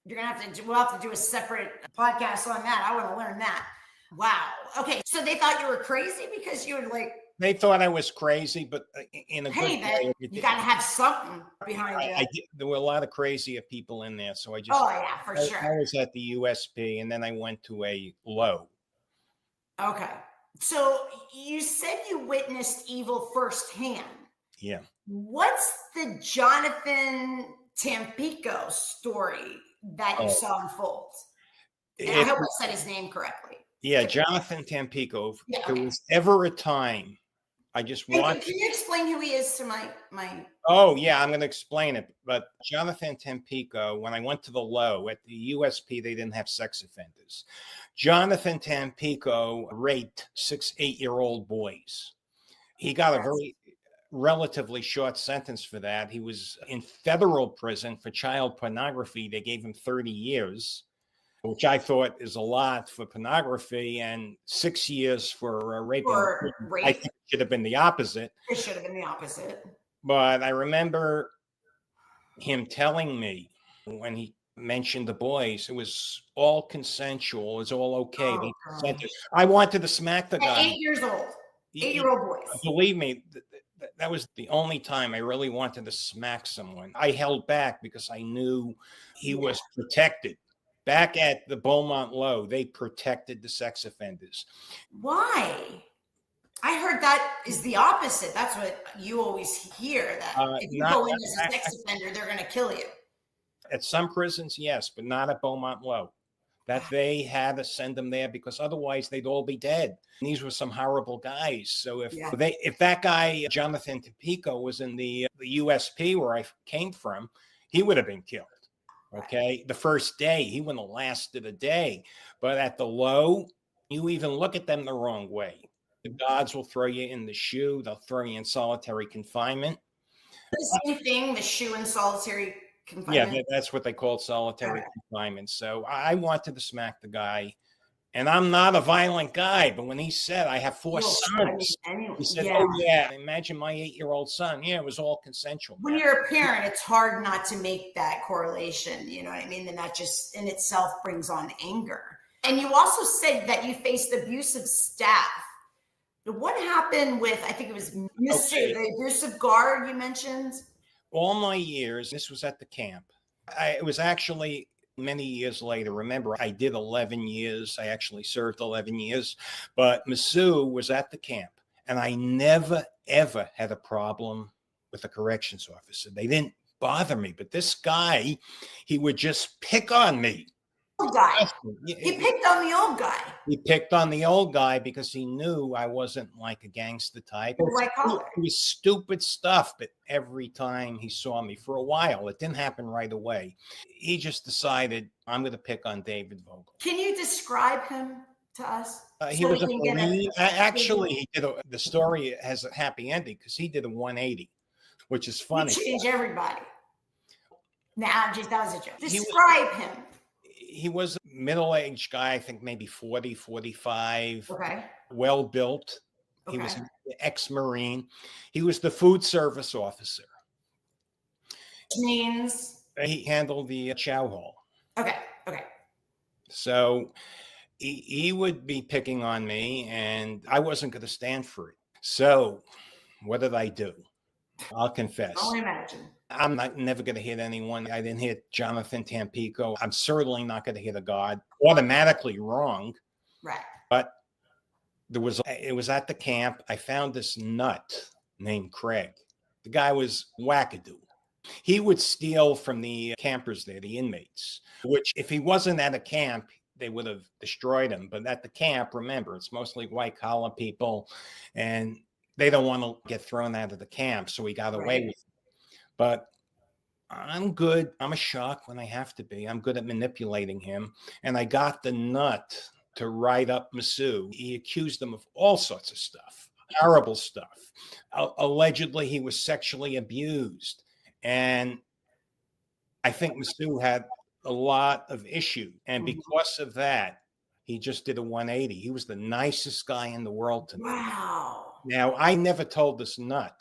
You're gonna have to. We'll have to do a separate podcast on that. I want to learn that. Wow. Okay. So they thought you were crazy because you were like, They thought I was crazy, but in a hey, good that way. you got to have something behind you. There were a lot of crazier people in there, so I Oh yeah, for I sure. was at the USP, and then I went to a low. Okay. So you said you witnessed evil firsthand. Yeah. What's the Jonathan Tampico story that you Oh, saw unfold? And I if, hope I said his name correctly. yeah, Jonathan Tampico. If Yeah, there okay. was ever a time I just Can want. you explain who he is to my? Oh, yeah, I'm going to explain it. But Jonathan Tampico, when I went to the low at the USP, they didn't have sex offenders. Jonathan Tampico raped 8-year-old boys. He got a very relatively short sentence for that. He was in federal prison for child pornography. They gave him 30 years, which I thought is a lot for pornography, and 6 years for raping. For I rape. think it should have been the opposite. It should have been the opposite. But I remember him telling me when he mentioned the boys, it was all consensual. It was all okay. Oh, They God. consented. I wanted to smack the At guy. 8 years old. He- 8-year-old boys. Believe me, that was the only time I really wanted to smack someone. I held back because I knew he was protected. Back at the Beaumont Low, they protected the sex offenders. Why? I heard that is the opposite. That's what you always hear, that if you go in as a sex offender, they're going to kill you. At some prisons, yes, but not at Beaumont Low. That they had to send them there because otherwise they'd all be dead. And these were some horrible guys. So if that guy, Jonathan Tampico, was in the USP where I came from, he would have been killed. Okay. The first day, he wouldn't have lasted a day. But at the low, you even look at them the wrong way. The gods will throw you in the shoe. They'll throw you in solitary confinement. The same thing, the shoe in solitary confinement. Yeah, that's what they call solitary confinement. So I wanted to smack the guy. And I'm not a violent guy, but when he said, I have 4 sons, he said, oh, yeah, imagine my 8-year-old son. Yeah, it was all consensual. When you're a parent, it's hard not to make that correlation. You know what I mean? And that just in itself brings on anger. And you also said that you faced abusive staff. What happened with, I think it was the abusive guard you mentioned? All my years, this was at the camp. It was actually many years later. Remember, I did 11 years. I actually served 11 years. But Masu was at the camp, and I never, ever had a problem with a corrections officer. They didn't bother me. But this guy, he would just pick on me. Guy. He picked on the old guy. He picked on the old guy because he knew I wasn't like a gangster type. It was stupid stuff, but every time he saw me for a while, it didn't happen right away. He just decided, I'm going to pick on David Vogel. Can you describe him to us? He was a Marine. Actually, the story has a happy ending because he did a 180, which is funny. He changed everybody. Nah, just that was a joke. Describe him. He was a middle-aged guy, I think maybe 40, 45. Okay. Well-built. He was an ex-Marine. He was the food service officer. Which means? He handled the chow hall. Okay. So he would be picking on me, and I wasn't going to stand for it. So what did I do? I'll confess. I'll imagine. I'm never going to hit anyone. I didn't hit Jonathan Tampico. I'm certainly not going to hit a guard. Automatically wrong. Right. But it was at the camp. I found this nut named Craig. The guy was wackadoo. He would steal from the campers there, the inmates, which if he wasn't at a camp, they would have destroyed him. But at the camp, remember, it's mostly white collar people, and they don't want to get thrown out of the camp, so he got away with it. But I'm good. I'm a shock when I have to be. I'm good at manipulating him. And I got the nut to write up Masu. He accused him of all sorts of stuff, horrible stuff. Allegedly, he was sexually abused. And I think Masu had a lot of issues. And because of that, he just did a 180. He was the nicest guy in the world to me. Wow. Now, I never told this nut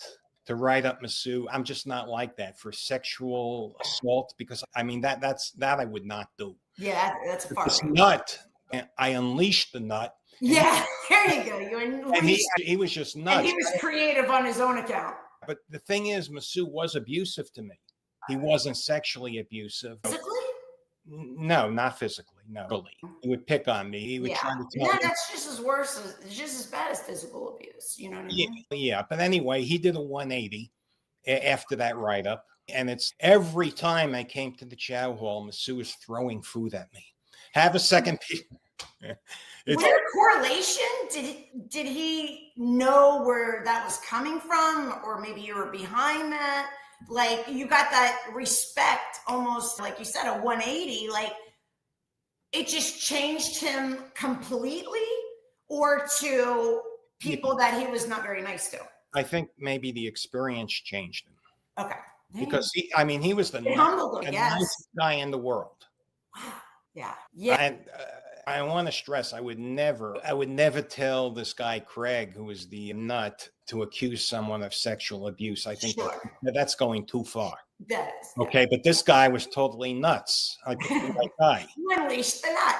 to write up Masu. I'm just not like that for sexual assault, because I mean that I would not do. Yeah, that's a far This range. nut, I unleashed the nut. Yeah, there you go. You And he was just nuts. And he was creative on his own account. But the thing is, Masu was abusive to me. He wasn't sexually abusive. Physically? No, not physically. No, really. He would pick on me. He would try to tell me. That's just as worse. It's just as bad as physical abuse. You know what I mean? Yeah. But anyway, he did a 180 after that write-up. And it's every time I came to the chow hall, Masu was throwing food at me. Have a second piece. Was there a correlation? Did he know where that was coming from? Or maybe you were behind that? Like, you got that respect, almost like you said, a 180. Like, it just changed him completely, or to people that he was not very nice to? I think maybe the experience changed him. Okay. Because he was the nicest guy in the world. Wow. Yeah. And I want to stress, I would never tell this guy Craig, who was the nut, to accuse someone of sexual abuse. I think that's going too far. That is. Okay, but this guy was totally nuts. Like the right guy. You unleashed the nut.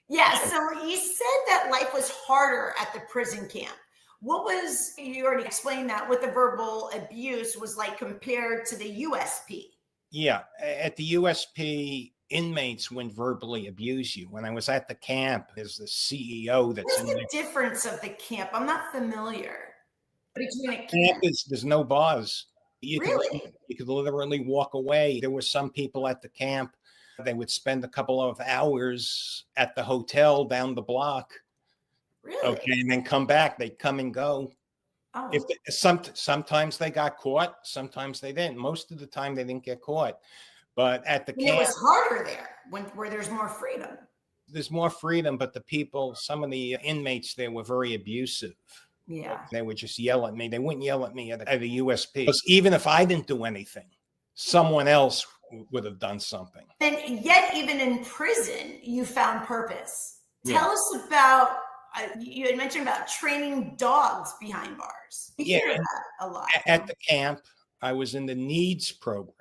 Yeah. So he said that life was harder at the prison camp. You already explained that, what the verbal abuse was like compared to the USP. Yeah, at the USP, inmates wouldn't verbally abuse you. When I was at the camp, there's the CEO that's What's the difference of the camp? I'm not familiar. Between a camp there's no bars. You could literally walk away. There were some people at the camp, they would spend a couple of hours at the hotel down the block. Really? Okay, and then come back. They'd come and go. Oh. Sometimes they got caught, sometimes they didn't. Most of the time they didn't get caught. But at the camp, it was harder there where there's more freedom. There's more freedom, but some of the inmates there were very abusive. Yeah. They would just yell at me. They wouldn't yell at me at a USP. Because even if I didn't do anything, someone else would have done something. And yet, even in prison, you found purpose. Tell us about, you had mentioned about training dogs behind bars. We hear that a lot. At the camp, I was in the needs program.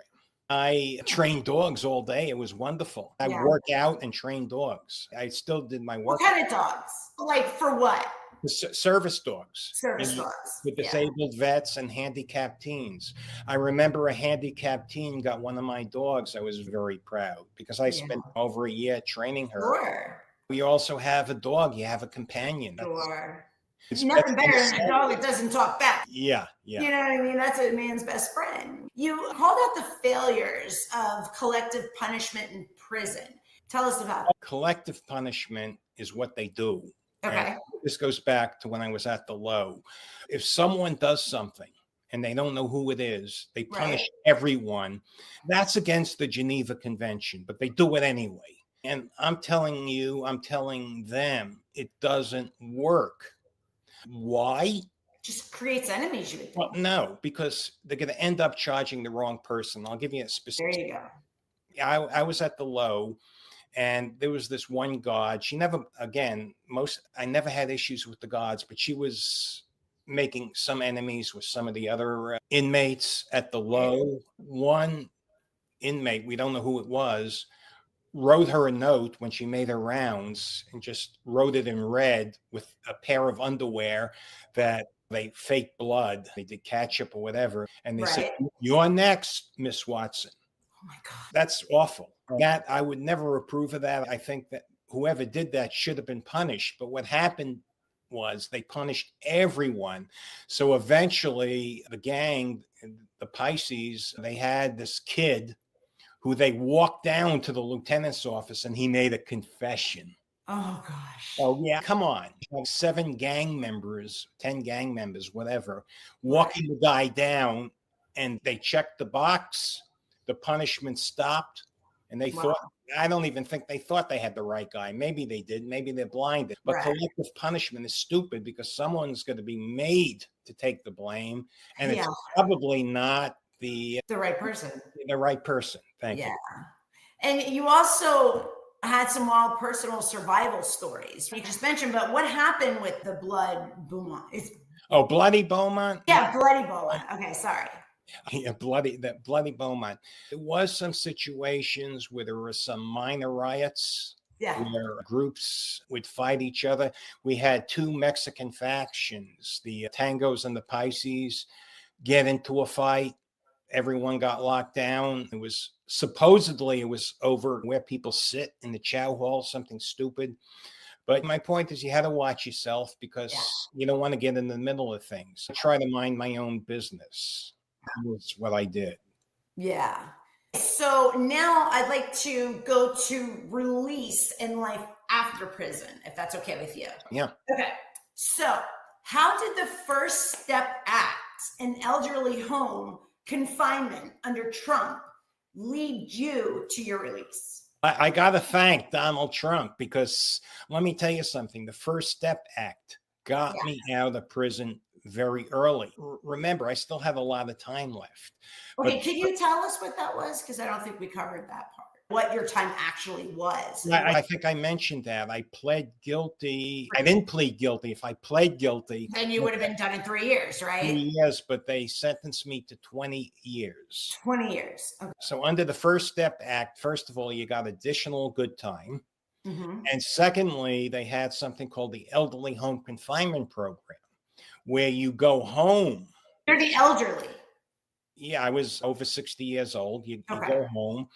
I trained dogs all day. It was wonderful. I work out and train dogs. I still did my work. What kind of dogs? Like, for what? Service dogs. Service dogs. With disabled vets and handicapped teens. I remember a handicapped teen got one of my dogs. I was very proud because I spent over a year training her. Sure. We also have a dog. You have a companion. Sure. It's nothing better than a dog that doesn't talk back. Yeah. You know what I mean? That's a man's best friend. You called out the failures of collective punishment in prison. Tell us about it. Collective punishment is what they do. Okay. And this goes back to when I was at the Low. If someone does something and they don't know who it is, they punish everyone. That's against the Geneva Convention, but they do it anyway. And I'm telling them, it doesn't work. Why? Just creates enemies, you would think. Well, no, because they're going to end up charging the wrong person. I'll give you a specific. There you go. I was at the Low, and there was this one guard. She never, I never had issues with the guards, but she was making some enemies with some of the other inmates at the Low. One inmate, we don't know who it was, wrote her a note when she made her rounds and just wrote it in red with a pair of underwear that they faked blood. They did ketchup or whatever. And they said, "You're next, Miss Watson." Oh my God. That's awful. That I would never approve of that. I think that whoever did that should have been punished. But what happened was they punished everyone. So eventually the gang, the Pisces, they had this kid who they walked down to the lieutenant's office and he made a confession. Oh gosh. Oh, yeah. Come on. Like 7 gang members, 10 gang members, whatever, Right. walking the guy down, and they checked the box. The punishment stopped. And they Wow. thought, I don't even think they thought they had the right guy. Maybe they did. Maybe they're blinded. But Right. collective punishment is stupid because someone's going to be made to take the blame. And Yeah. it's probably not the The right person. right person. Thank Yeah. you. And you also had some wild personal survival stories. You just mentioned, but what happened with the blood Beaumont? Oh, Bloody Beaumont? Yeah, Bloody Beaumont. Okay, sorry. Yeah, bloody Beaumont. There was some situations where there were some minor riots Yeah. where groups would fight each other. We had 2 Mexican factions, the Tangos and the Pisces, get into a fight. Everyone got locked down. It was over where people sit in the chow hall, something stupid. But my point is, you had to watch yourself because you don't want to get in the middle of things. I try to mind my own business. That's what I did. Yeah. So now I'd like to go to release and life after prison, if that's okay with you. Yeah. Okay. So, how did the First Step Act, an elderly home confinement under Trump, lead you to your release? I got to thank Donald Trump because let me tell you something. The First Step Act got me out of prison very early. Remember, I still have a lot of time left. Okay, can you tell us what that was? Because I don't think we covered that part. What your time actually was. I think I mentioned that. I pled guilty. I didn't plead guilty. If I pled guilty, then you would have been done in 3 years, right? 3 years, but they sentenced me to 20 years. 20 years. Okay. So under the First Step Act, first of all, you got additional good time. Mm-hmm. And secondly, they had something called the Elderly Home Confinement Program, where you go home. You're the elderly. Yeah, I was over 60 years old. You go home,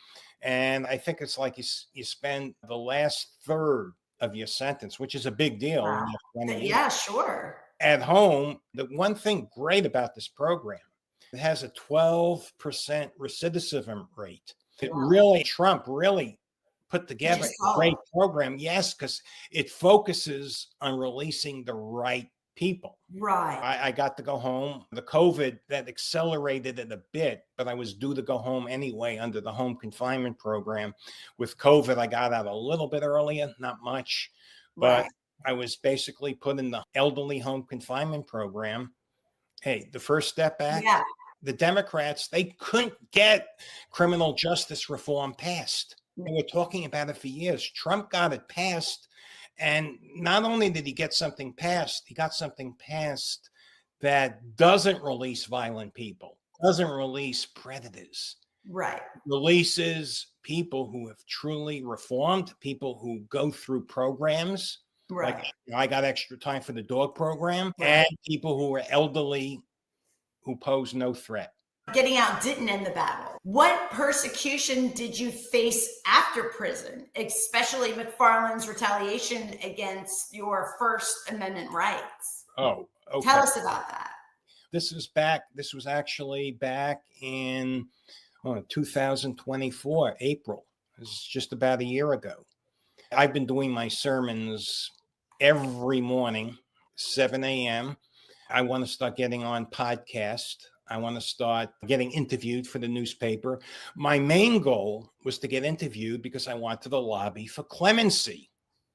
and I think it's like you spend the last third of your sentence, which is a big deal. Wow. Yeah, sure. At home, the one thing great about this program, it has a 12% recidivism rate. Trump really put together a great program. Yes, because it focuses on releasing the right people. Right. I got to go home. The COVID, that accelerated it a bit, but I was due to go home anyway under the home confinement program. With COVID, I got out a little bit earlier, not much, but I was basically put in the elderly home confinement program. Hey, the First Step Act, the Democrats, they couldn't get criminal justice reform passed. They were talking about it for years. Trump got it passed. And not only did he get something passed, he got something passed that doesn't release violent people, doesn't release predators. Right. Releases people who have truly reformed, people who go through programs. Right. Like I got extra time for the dog program, and people who are elderly who pose no threat. Getting out didn't end the battle. What persecution did you face after prison, especially McFarland's retaliation against your First Amendment rights? Oh, okay. Tell us about that. This was actually back in 2024, April. This is just about a year ago. I've been doing my sermons every morning, 7 a.m. I want to start getting on podcast. I want to start getting interviewed for the newspaper. My main goal was to get interviewed because I wanted to lobby for clemency.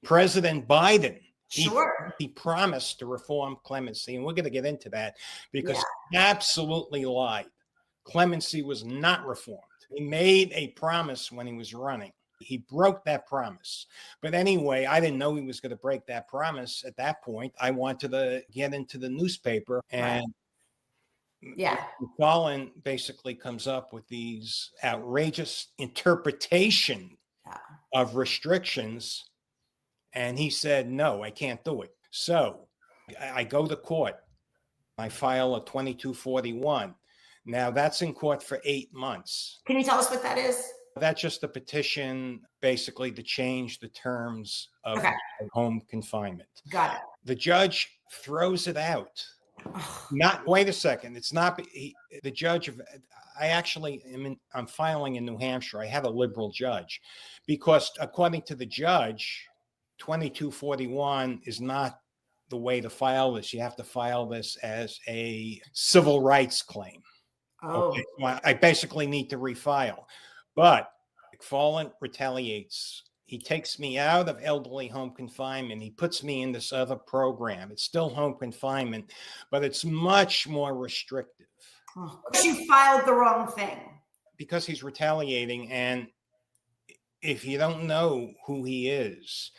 President Biden, he promised to reform clemency, and we're going to get into that because he absolutely lied. Clemency was not reformed. He made a promise when he was running. He broke that promise. But anyway, I didn't know he was going to break that promise at that point. I wanted to get into the newspaper, and McFarland basically comes up with these outrageous interpretation of restrictions. And he said, no, I can't do it. So I go to court. I file a 2241. Now that's in court for 8 months. Can you tell us what that is? That's just a petition basically to change the terms of home confinement. Got it. The judge throws it out. Wait a second. It's not the judge of. I'm filing in New Hampshire. I had a liberal judge because according to the judge, 2241 is not the way to file this. You have to file this as a civil rights claim. Oh, Okay, so I basically need to refile. But McFarland retaliates. He takes me out of elderly home confinement. He puts me in this other program. It's still home confinement, but it's much more restrictive. oh. You filed the wrong thing. Because he's retaliating. And if you don't know who he is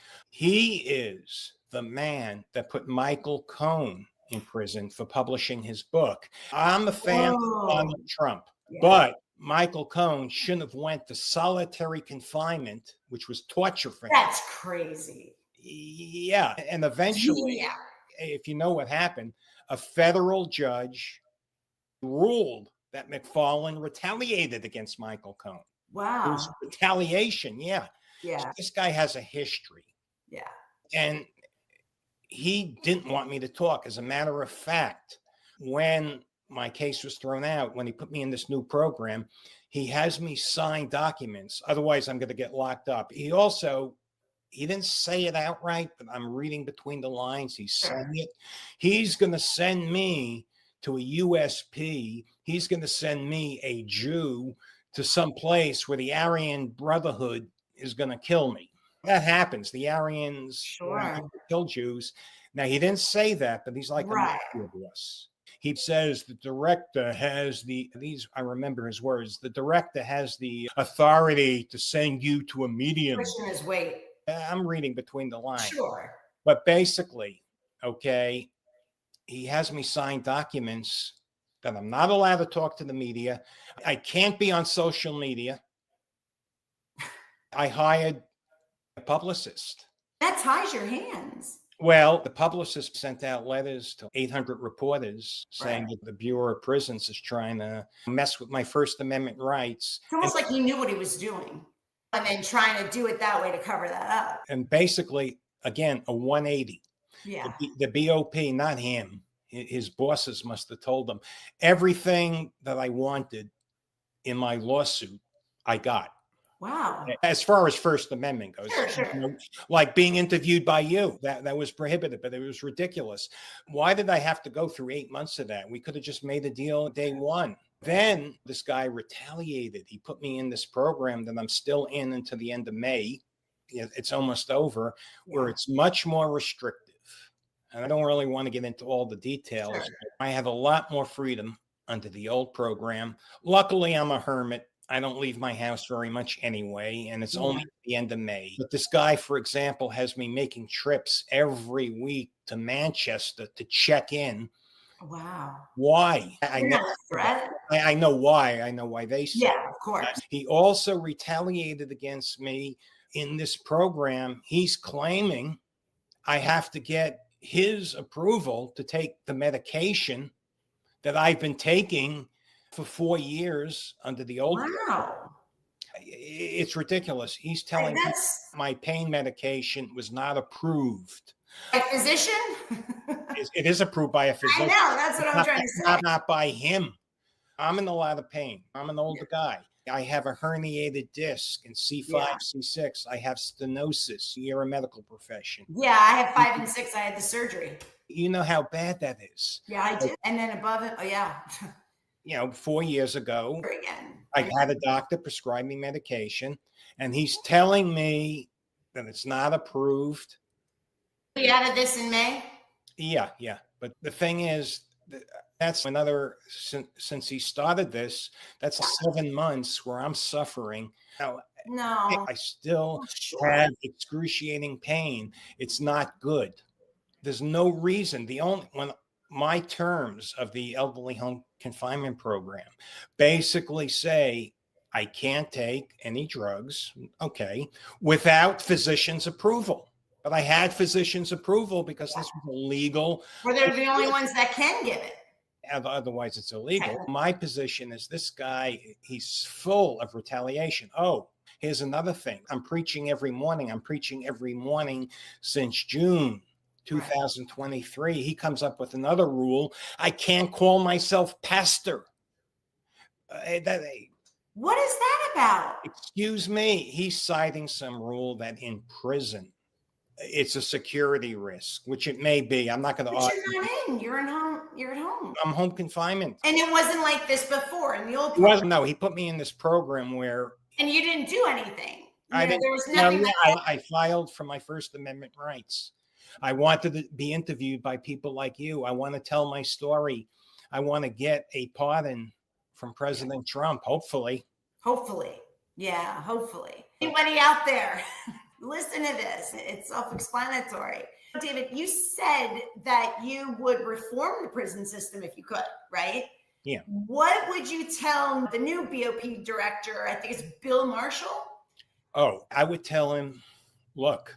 the man that put Michael Cohen in prison for publishing his book. I'm a fan of Donald Trump, but Michael Cohen shouldn't have went to solitary confinement, which was torture for him. That's crazy. Yeah. And eventually, if you know what happened, a federal judge ruled that McFarland retaliated against Michael Cohen. Wow. It was retaliation. Yeah. Yeah. So this guy has a history. Yeah. And he didn't want me to talk. As a matter of fact, when my case was thrown out, when he put me in this new program, he has me sign documents. Otherwise, I'm going to get locked up. He didn't say it outright, but I'm reading between the lines. He's saying it. He's going to send me to a USP. He's going to send me, a Jew, to some place where the Aryan Brotherhood is going to kill me. That happens. The Aryans kill Jews. Now, he didn't say that, but he's like a mafia boss. He says the director has I remember his words, the director has the authority to send you to a medium. Pushing his weight. I'm reading between the lines. Sure. But basically, okay, he has me sign documents that I'm not allowed to talk to the media. I can't be on social media. I hired a publicist. That ties your hands. Well, the publicist sent out letters to 800 reporters saying that the Bureau of Prisons is trying to mess with my First Amendment rights. It's almost like he knew what he was doing and then trying to do it that way to cover that up. And basically, again, a 180. Yeah. The BOP, not him. His bosses must have told him everything that I wanted in my lawsuit, I got. Wow. As far as First Amendment goes, sure. You know, like being interviewed by you, that was prohibited, but it was ridiculous. Why did I have to go through 8 months of that? We could have just made a deal day one. Then this guy retaliated. He put me in this program that I'm still in until the end of May. It's almost over, where it's much more restrictive. And I don't really want to get into all the details. Sure. I have a lot more freedom under the old program. Luckily, I'm a hermit. I don't leave my house very much anyway, and it's only the end of May. But this guy, for example, has me making trips every week to Manchester to check in. Wow. Why? I know why. I know why they say. Yeah, of course. He also retaliated against me in this program. He's claiming I have to get his approval to take the medication that I've been taking for 4 years under the old. Wow. It's ridiculous. He's telling me my pain medication was not approved. A physician? It is approved by a physician. I know. That's what I'm trying to say. Not by him. I'm in a lot of pain. I'm an older guy. I have a herniated disc in C5, C6. I have stenosis. You're a medical profession. Yeah, I have 5 and 6. I had the surgery. You know how bad that is. Yeah, I did. And then above it, 4 years ago, again, I had a doctor prescribe me medication, and he's telling me that it's not approved. We added this in May? Yeah. But the thing is, that's another, since he started this, that's 7 months where I'm suffering. Now, no, I still have excruciating pain. It's not good. There's no reason. When my terms of the elderly home confinement program basically say I can't take any drugs, without physician's approval. But I had physician's approval because this was illegal. Well, they're the only ones that can give it. Otherwise, it's illegal. My position is this guy, he's full of retaliation. Oh, here's another thing. I'm preaching every morning. Since June 2023. He comes up with another rule. I can't call myself pastor. What is that about? Excuse me. He's citing some rule that in prison, it's a security risk, which it may be. I'm not going to But argue. you're not in. You're at home. You're at home. I'm home confinement. And it wasn't like this before in the old It program. wasn't, no, he put me in this program where And you didn't do anything. I didn't. There was No, nothing. yeah, I filed for my First Amendment rights. I wanted to be interviewed by people like you. I want to tell my story. I want to get a pardon from President Trump, hopefully. Hopefully. Yeah, hopefully. Anybody out there, listen to this. It's self-explanatory. David, you said that you would reform the prison system if you could, right? Yeah. What would you tell the new BOP director? I think it's Bill Marshall. Oh, I would tell him, look,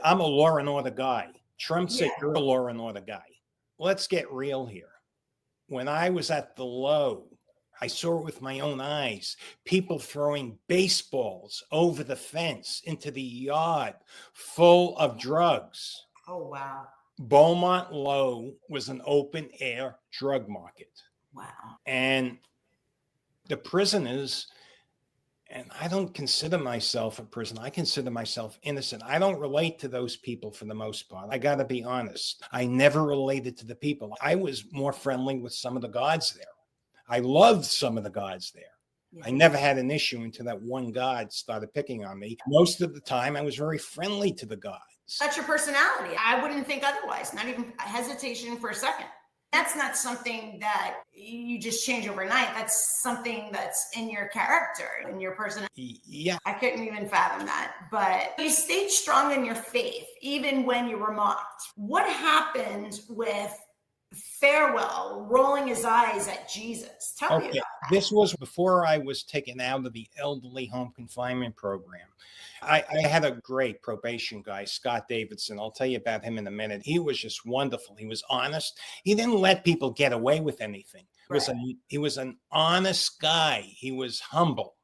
I'm a law and order guy. Trump said you're a law and order guy. Let's get real here. When I was at the low, I saw it with my own eyes. People throwing baseballs over the fence into the yard full of drugs. Oh, wow. Beaumont Low was an open air drug market. Wow. And the prisoners, and I don't consider myself a prisoner. I consider myself innocent. I don't relate to those people for the most part. I got to be honest. I never related to the people. I was more friendly with some of the guards there. I loved some of the guards there. Yeah. I never had an issue until that one guard started picking on me. Most of the time, I was very friendly to the guards. That's your personality. I wouldn't think otherwise. Not even hesitation for a second. That's not something that you just change overnight. That's something that's in your character, in your personality. Yeah. I couldn't even fathom that. But you stayed strong in your faith, even when you were mocked. What happened with Farewell rolling his eyes at Jesus? Tell me about that. This was before I was taken out of the elderly home confinement program. I had a great probation guy, Scott Davidson. I'll tell you about him in a minute. He was just wonderful. He was honest. He didn't let people get away with anything. He was an honest guy. He was humble.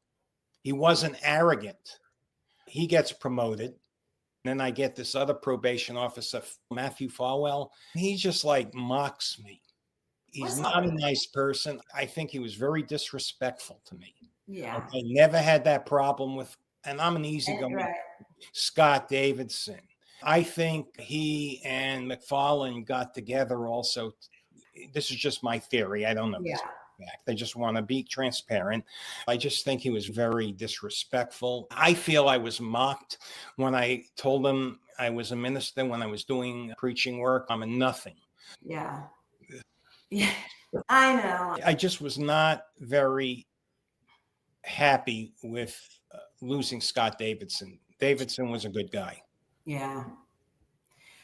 He wasn't arrogant. He gets promoted. Then I get this other probation officer, Matthew Farwell. He just like mocks me. He's not a nice person. I think he was very disrespectful to me. Yeah. I never had that problem with, and I'm an easygoing Scott Davidson. I think he and McFarland got together also. This is just my theory. I don't know. Yeah. They just want to be transparent. I just think he was very disrespectful. I feel I was mocked when I told him I was a minister, when I was doing preaching work. I'm a nothing. Yeah. Yeah, I know. I just was not very happy with losing Scott Davidson. Davidson was a good guy. Yeah.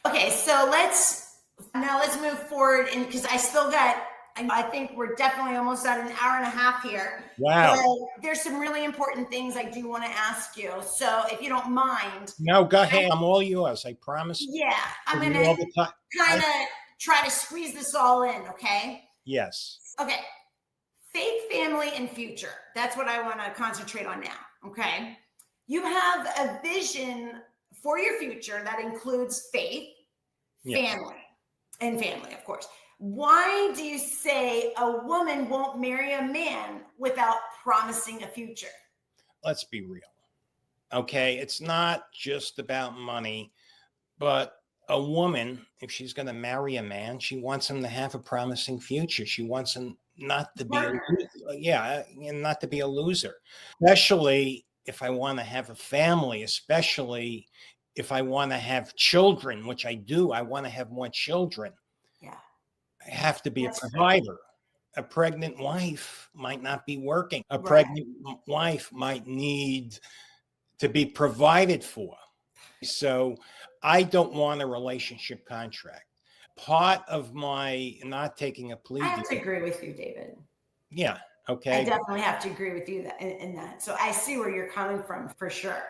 Okay, so let's move forward, and because I think we're definitely almost at an hour and a half here. Wow. So there's some really important things I do want to ask you. So if you don't mind. No, go ahead. I'm all yours. I promise. Yeah. I'm going to kind of try to squeeze this all in. Okay. Yes. Okay. Faith, family, and future. That's what I want to concentrate on now. Okay. You have a vision for your future that includes faith, family, and family, of course. Why do you say a woman won't marry a man without promising a future? Let's be real. Okay. It's not just about money, but a woman, if she's going to marry a man, she wants him to have a promising future. She wants him not to be, not to be a loser, especially if I want to have a family, especially if I want to have children, which I do. I want to have more children. Yeah. I have to be a provider. A pregnant wife might not be working. A pregnant wife might need to be provided for. So I don't want a relationship contract. Part of my not taking a plea. I have to agree with you, David. Yeah. Okay. I definitely have to agree with you in that. So I see where you're coming from for sure.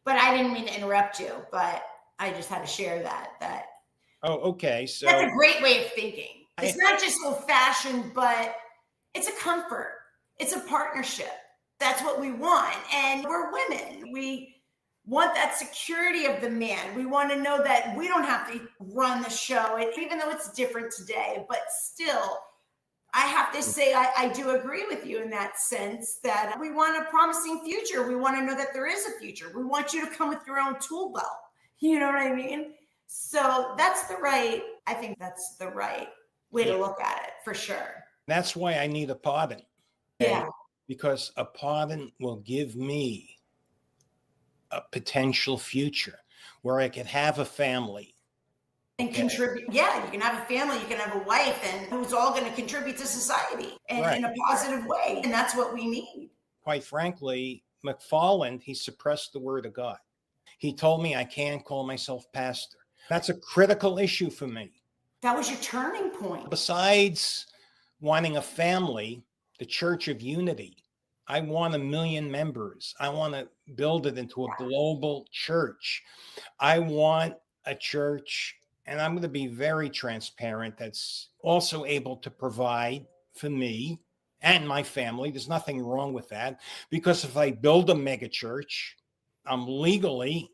But I didn't mean to interrupt you, but I just had to share that. Oh, okay. So that's a great way of thinking. It's not just old fashioned, but it's a comfort. It's a partnership. That's what we want. And we're women. We want that security of the man. We want to know that we don't have to run the show, and even though it's different today, but still, I have to say I do agree with you in that sense that we want a promising future. We want to know that there is a future. We want you to come with your own tool belt. You know what I mean? So I think that's the right way to look at it for sure. That's why I need a pardon. Okay? Yeah. Because a pardon will give me a potential future where I could have a family. And contribute. Yeah, you can have a family, you can have a wife, and who's all going to contribute to society in a positive way. And that's what we need. Quite frankly, McFarland, he suppressed the word of God. He told me I can't call myself pastor. That's a critical issue for me. That was your turning point. Besides wanting a family, the Church of Unity, I want 1 million members. I want to build it into a global church. I want a church, and I'm going to be very transparent, that's also able to provide for me and my family. There's nothing wrong with that, because if I build a mega church, I'm legally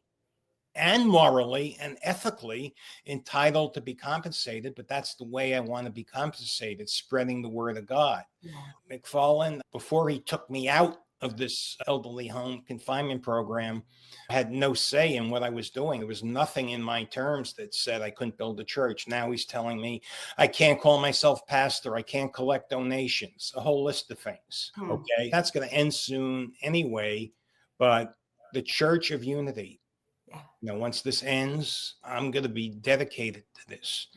and morally and ethically entitled to be compensated, but that's the way I want to be compensated, spreading the word of God. Yeah. McFarland, before he took me out of this elderly home confinement program, had no say in what I was doing. There was nothing in my terms that said I couldn't build a church. Now he's telling me I can't call myself pastor. I can't collect donations, a whole list of things. Okay. That's going to end soon anyway. But the Church of Unity, once this ends, I'm going to be dedicated to this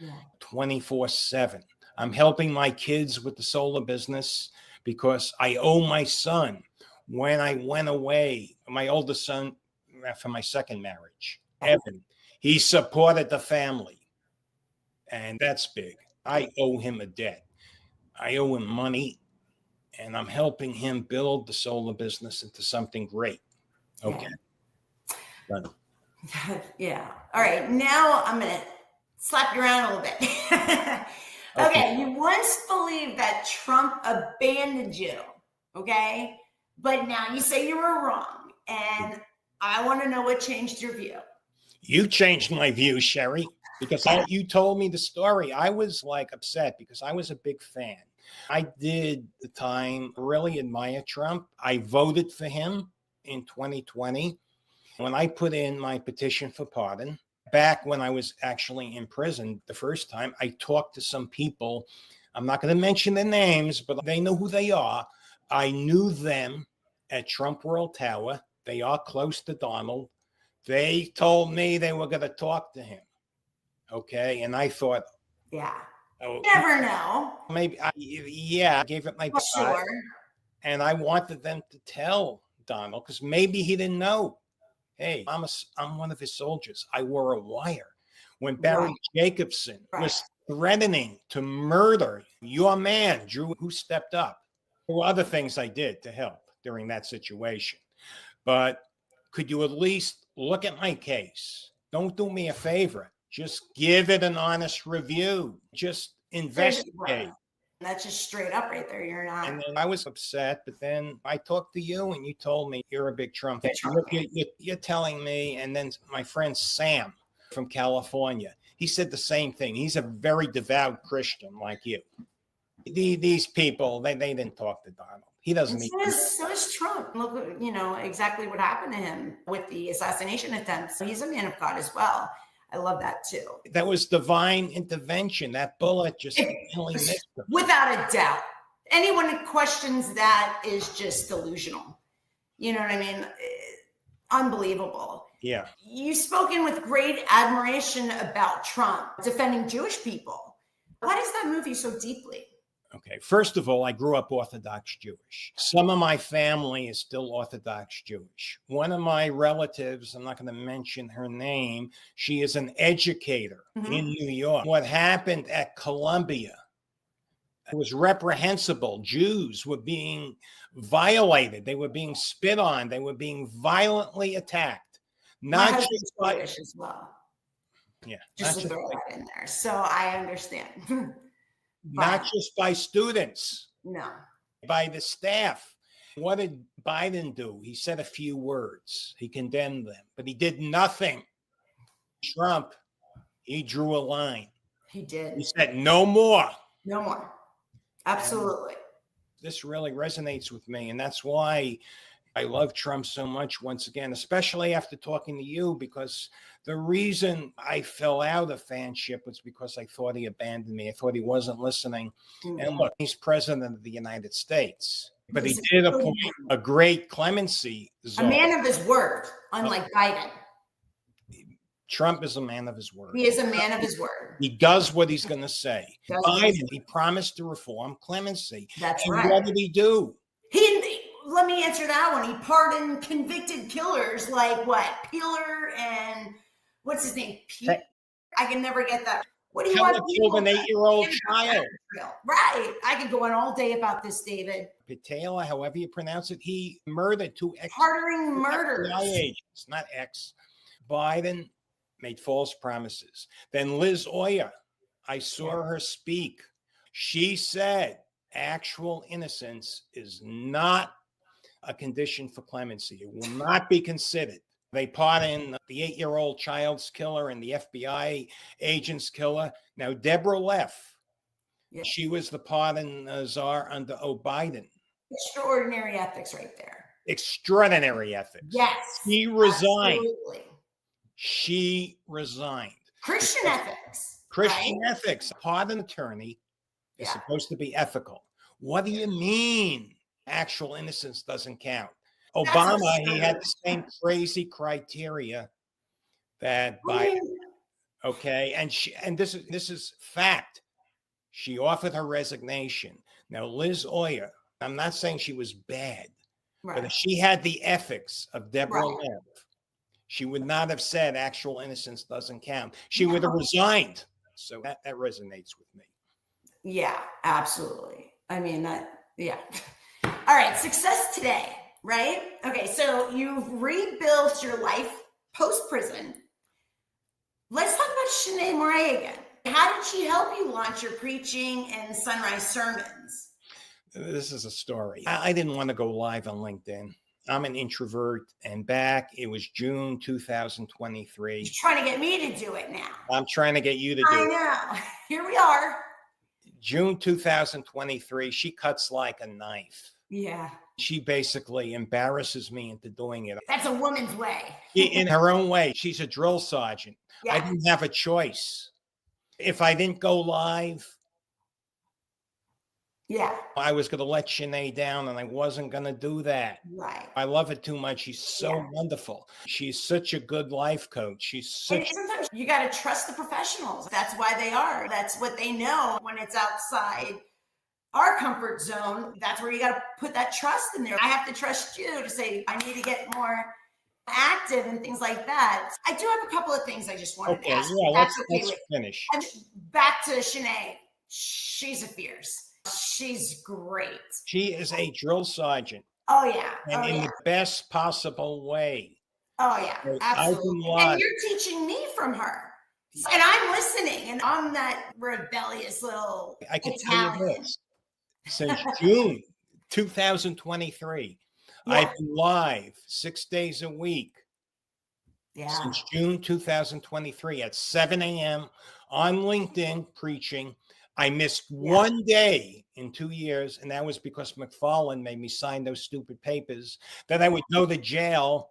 24/7. I'm helping my kids with the solar business because I owe my son. When I went away, my oldest son, for my second marriage, Evan, he supported the family. And that's big. I owe him a debt. I owe him money, and I'm helping him build the solar business into something great. Okay. Done. Yeah. All right. Now I'm going to slap you around a little bit. Okay. You once believed that Trump abandoned you. Okay. But now you say you were wrong. And I want to know what changed your view. You changed my view, Sherry, because you told me the story. I was like upset because I was a big fan. I did at the time really admire Trump. I voted for him in 2020. When I put in my petition for pardon, back when I was actually in prison the first time, I talked to some people. I'm not going to mention their names, but they know who they are. I knew them at Trump World Tower. They are close to Donald. They told me they were going to talk to him. Okay. And I thought, oh, never know. Maybe, I gave it my best. Sure. And I wanted them to tell Donald, because maybe he didn't know. Hey, I'm one of his soldiers. I wore a wire. When Barry Jacobson was threatening to murder your man, Drew, who stepped up. There were other things I did to help during that situation. But could you at least look at my case? Don't do me a favor. Just give it an honest review. Just investigate. That's just straight up right there. You're not. And then I was upset, but then I talked to you and you told me you're a big Trump fan. You're telling me, and then my friend Sam from California, he said the same thing. He's a very devout Christian like you. These people, they didn't talk to Donald. He doesn't need to. So is Trump. Look, exactly what happened to him with the assassination attempts. He's a man of God as well. I love that too. That was divine intervention. That bullet just only missed him. Without a doubt. Anyone who questions that is just delusional. You know what I mean? Unbelievable. Yeah. You've spoken with great admiration about Trump defending Jewish people. Why does that move you so deeply? Okay. First of all, I grew up Orthodox Jewish. Some of my family is still Orthodox Jewish. One of my relatives, I'm not going to mention her name, she is an educator in New York. What happened at Columbia was reprehensible. Jews were being violated. They were being spit on. They were being violently attacked. Not just by Jewish as well. Yeah. Just to throw that in there. So I understand. Not just by students. No. By the staff. What did Biden do? He said a few words. He condemned them, but he did nothing. Trump, he drew a line. He did. He said, no more. No more. Absolutely. This really resonates with me. And that's why I love Trump so much once again, especially after talking to you, because the reason I fell out of fanship was because I thought he abandoned me. I thought he wasn't listening. And look, he's president of the United States, but he did appoint a great clemency czar. A man of his word, unlike Biden. Trump is a man of his word. He is a man of his word. He does what he's going to say. Does Biden, he promised to reform clemency. That's and right. what did he do? Let me answer that one. He pardoned convicted killers like what? Peeler and what's his name? Pete? I can never get that. What do you want? Killed an 8-year-old child. Right. I could go on all day about this, David. Patela, however you pronounce it, he murdered 2 Harboring murders. FBI agents, not ex. Biden made false promises. Then Liz Oya, I saw her speak. She said actual innocence is not a condition for clemency. It will not be considered. They pardon the 8-year-old child's killer and the FBI agent's killer. Now, Deborah Leff, she was the pardon czar under Biden. Extraordinary ethics right there. Extraordinary ethics. Yes. She resigned. Absolutely. She resigned. Christian ethics. Christian ethics. Pardon attorney is supposed to be ethical. What do you mean actual innocence doesn't count? Obama, he had the same crazy criteria that Biden. Okay, and this is fact. She offered her resignation. Now, Liz Oya, I'm not saying she was bad, but if she had the ethics of Deborah Leff, she would not have said actual innocence doesn't count. She would have resigned. So that resonates with me. Yeah, absolutely. I mean, yeah. All right, success today, right? Okay, so you've rebuilt your life post-prison. Let's talk about Shanae Moret again. How did she help you launch your preaching and sunrise sermons? This is a story. I didn't want to go live on LinkedIn. I'm an introvert, and back, it was June 2023. You're trying to get me to do it now. I'm trying to get you to do it. I know. Here we are. June 2023, she cuts like a knife. Yeah. She basically embarrasses me into doing it. That's a woman's way. In her own way. She's a drill sergeant. Yeah. I didn't have a choice. If I didn't go live, I was going to let Shanae down, and I wasn't going to do that. Right. I love her too much. She's so wonderful. She's such a good life coach. She's such. And sometimes you got to trust the professionals. That's why they are. That's what they know when it's outside our comfort zone. That's where you got to put that trust in there. I have to trust you to say, I need to get more active and things like that. I do have a couple of things I just wanted to ask. Yeah, let's finish. And back to Shanae. She's a fierce. She's great. She is a drill sergeant. Oh, yeah. And in the best possible way. Oh, yeah. Absolutely. And you're teaching me from her. And I'm listening. And I'm that rebellious little I can tell you this. Since June 2023, I've been live 6 days a week. Yeah. Since June 2023 at 7 a.m. on LinkedIn preaching. I missed 1 day in 2 years, and that was because McFarland made me sign those stupid papers that I would go to jail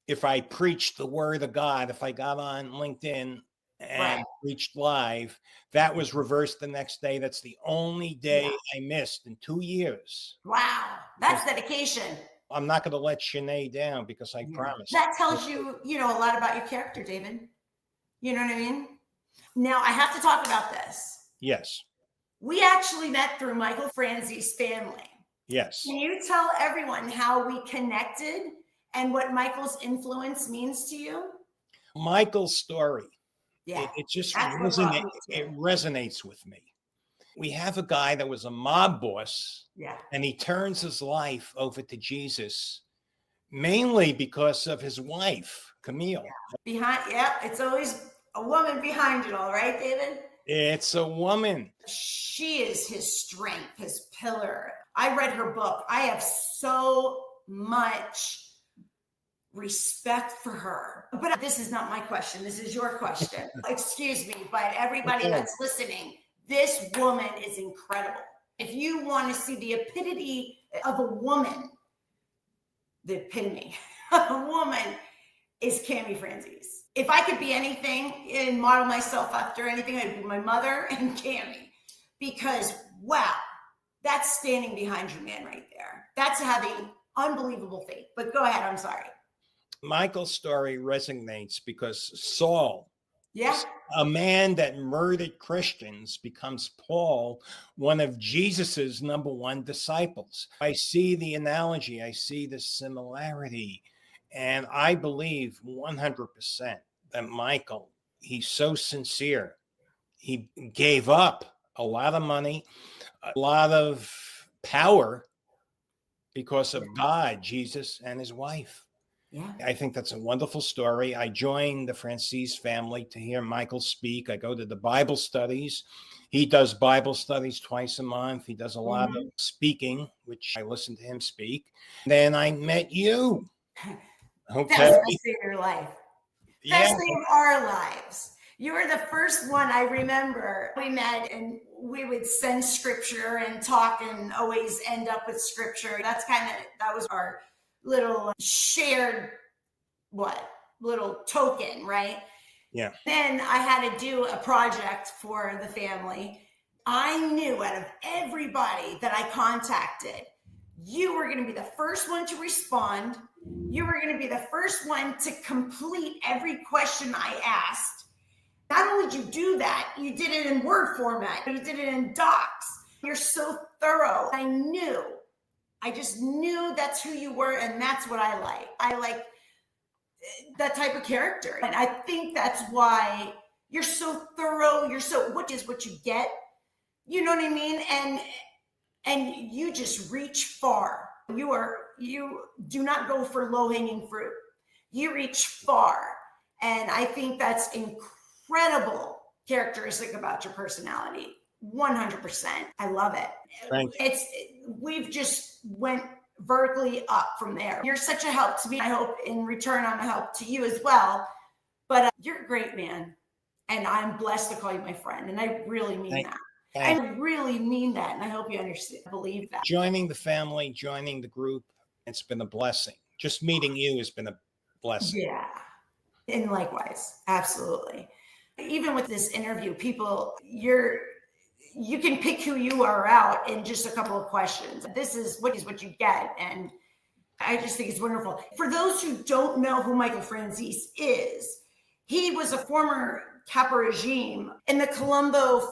if I preached the word of God. If I got on LinkedIn and preached live, that was reversed the next day. That's the only day I missed in 2 years. Wow, that's dedication. I'm not going to let Shanae down because I promised. That tells you, a lot about your character, David. You know what I mean? Now, I have to talk about this. Yes. We actually met through Michael Franzi's family. Yes. Can you tell everyone how we connected and what Michael's influence means to you? Michael's story. Yeah. It just resonates with me. We have a guy that was a mob boss. Yeah. And he turns his life over to Jesus, mainly because of his wife, Camille. It's always a woman behind it all, right, David? It's a woman. She is his strength, his pillar. I read her book. I have so much respect for her. But this is not my question. This is your question. Excuse me, but everybody that's listening, this woman is incredible. If you want to see the epitome of a woman, the epitome of a woman is Cami Franzese. If I could be anything and model myself after anything, I'd be my mother and Cami. Because, wow, that's standing behind your man right there. That's having unbelievable faith. But go ahead, I'm sorry. Michael's story resonates because Saul, Yeah. a man that murdered Christians, becomes Paul, one of Jesus's number one disciples. I see the analogy, I see the similarity, and I believe 100% that Michael, he's so sincere. He gave up a lot of money, a lot of power because of God, Jesus, and his wife. Yeah. I think that's a wonderful story. I joined the Franzese family to hear Michael speak. I go to the Bible studies. He does Bible studies twice a month. He does a lot of speaking, which I listen to him speak. Then I met you. Okay. That was the best day of your life. Best Yeah. day of our lives. You were the first one I remember. We met and we would send scripture and talk and always end up with scripture. That was our little shared little token, right? Yeah. Then I had to do a project for the family. I knew out of everybody that I contacted, you were going to be the first one to respond. You were going to be the first one to complete every question I asked. Not only did you do that, you did it in Word format. You did it in docs. You're so thorough. I just knew that's who you were, and that's what I like. I like that type of character. And I think that's why you're so thorough. What is what you get? You know what I mean? And you just reach far. You do not go for low-hanging fruit. You reach far. And I think that's incredible characteristic about your personality. 100%. I love it. Thank you. We've just went vertically up from there. You're such a help to me. I hope in return I'm a help to you as well. But you're a great man. And I'm blessed to call you my friend. And I really mean that. I really mean that. And I hope you understand, believe that. Joining the family, joining the group, it's been a blessing. Just meeting you has been a blessing. Yeah. And likewise, absolutely. Even with this interview, you can pick who you are out in just a couple of questions. This is what you get. And I just think it's wonderful. For those who don't know who Michael Franzese is, he was a former Capo regime in the Colombo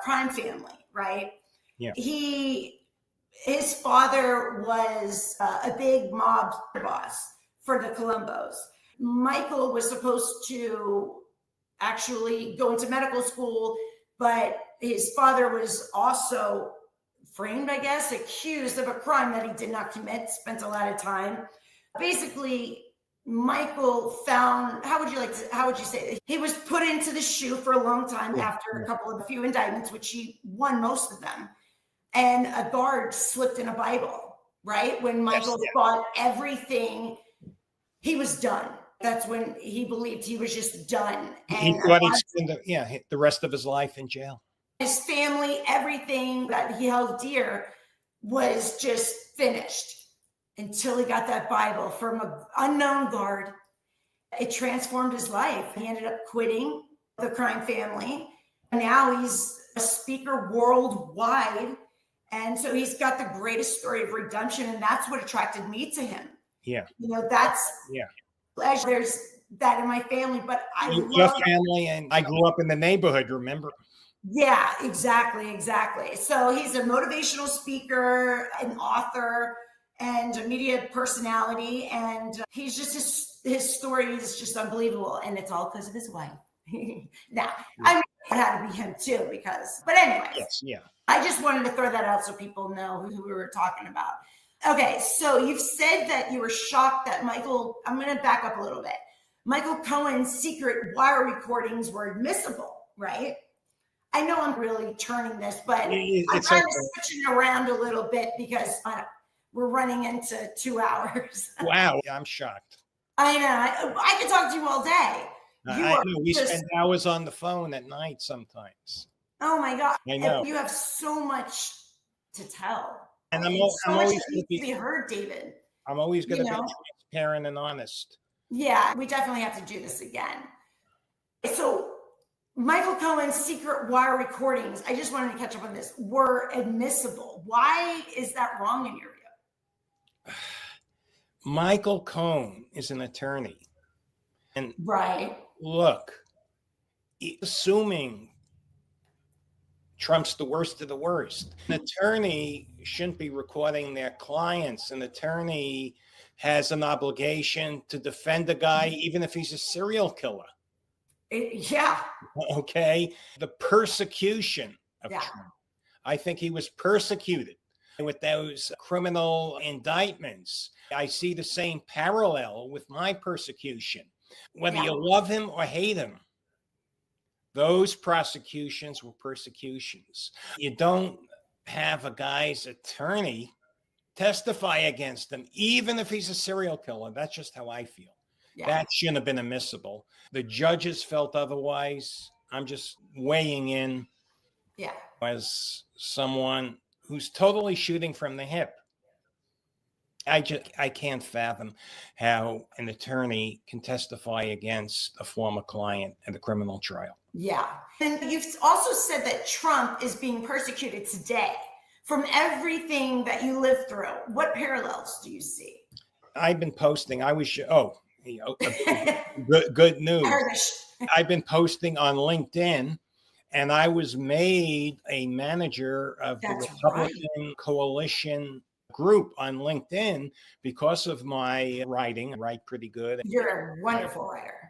crime family, right? Yeah. His father was a big mob boss for the Colombos. Michael was supposed to actually go into medical school, but his father was also framed, I guess, accused of a crime that he did not commit, spent a lot of time. Basically, Michael found, how would you say it? He was put into the shoe for a long time after a few indictments, which he won most of them. And a guard slipped in a Bible, right? When Michael thought everything, he was done. That's when he believed he was just done. And he thought he'd spend the rest of his life in jail. His family, everything that he held dear was just finished until he got that Bible from an unknown guard. It transformed his life. He ended up quitting the crime family. Now he's a speaker worldwide. And so he's got the greatest story of redemption. And that's what attracted me to him. Yeah. There's that in my family, but your family, and I grew up in the neighborhood, remember? Yeah, exactly. So he's a motivational speaker, an author, and a media personality. And he's just, his story is just unbelievable. And it's all because of his wife. Now, I mean, it had to be him too, but anyway. Yes, yeah. I just wanted to throw that out so people know who we were talking about. Okay, so you've said that you were shocked that I'm going to back up a little bit. Michael Cohen's secret wire recordings were admissible, right? I know I'm really turning this, but I'm kind of switching around a little bit because we're running into 2 hours. Wow, I'm shocked. I know. I could talk to you all day. I know. We spend hours on the phone at night sometimes. Oh my God. I know. You have so much to tell. And I'm so always much to be heard, David. I'm always going You to be know, transparent and honest. yeah, we definitely have to do this again. So, Michael Cohen's secret wire recordings, I just wanted to catch up on this, were admissible. Why is that wrong in your view? Michael Cohen is an attorney. And Right. look, assuming Trump's the worst of the worst, an attorney shouldn't be recording their clients. An attorney has an obligation to defend a guy, even if he's a serial killer. Yeah. Okay. The persecution of Yeah. Trump. I think he was persecuted with those criminal indictments. I see the same parallel with my persecution. Whether Yeah. you love him or hate him, those prosecutions were persecutions. You don't have a guy's attorney testify against him, even if he's a serial killer. That's just how I feel. Yeah. That shouldn't have been admissible. The judges felt otherwise. I'm just weighing in Yeah. as someone who's totally shooting from the hip. I can't fathom how an attorney can testify against a former client in a criminal trial. Yeah. And you've also said that Trump is being persecuted today from everything that you lived through. What parallels do you see? I've been posting. Good news. I've been posting on LinkedIn, and I was made a manager of the Republican coalition group on LinkedIn because of my writing. I write pretty good. You're a wonderful writer.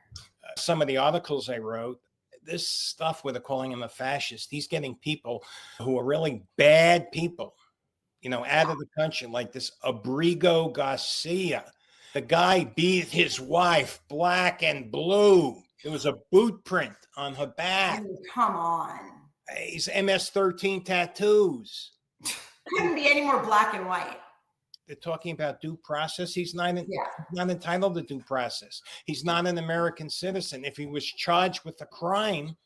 Some of the articles I wrote, this stuff where they're calling him a fascist, he's getting people who are really bad people, out of the country, like this Abrigo Garcia. The guy beat his wife black and blue. There was a boot print on her back. Oh, come on. He's MS-13 tattoos. Couldn't be any more black and white. They're talking about due process. He's not entitled to due process. He's not an American citizen. If he was charged with a crime,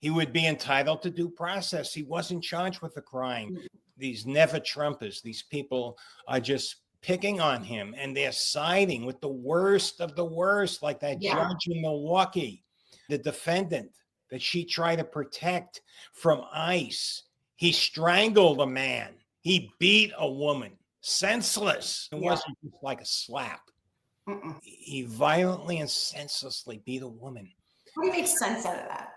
he would be entitled to due process. He wasn't charged with a crime. These never Trumpers, these people are just picking on him, and they're siding with the worst of the worst, like that judge in Milwaukee, the defendant that she tried to protect from ICE. He strangled a man. He beat a woman, senseless. It wasn't just like a slap. He violently and senselessly beat a woman. How do you make sense out of that?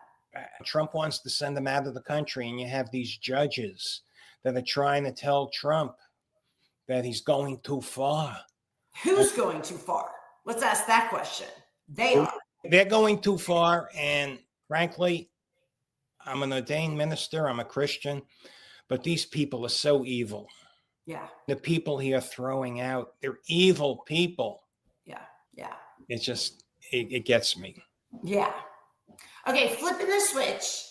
Trump wants to send him out of the country, and you have these judges that are trying to tell Trump that he's going too far. Who's going too far? Let's ask that question. They are. They're going too far, and frankly, I'm an ordained minister. I'm a Christian, but these people are so evil. Yeah. The people he are throwing out, they're evil people. Yeah. Yeah. It's just, it gets me. Yeah. Okay, flipping the switch.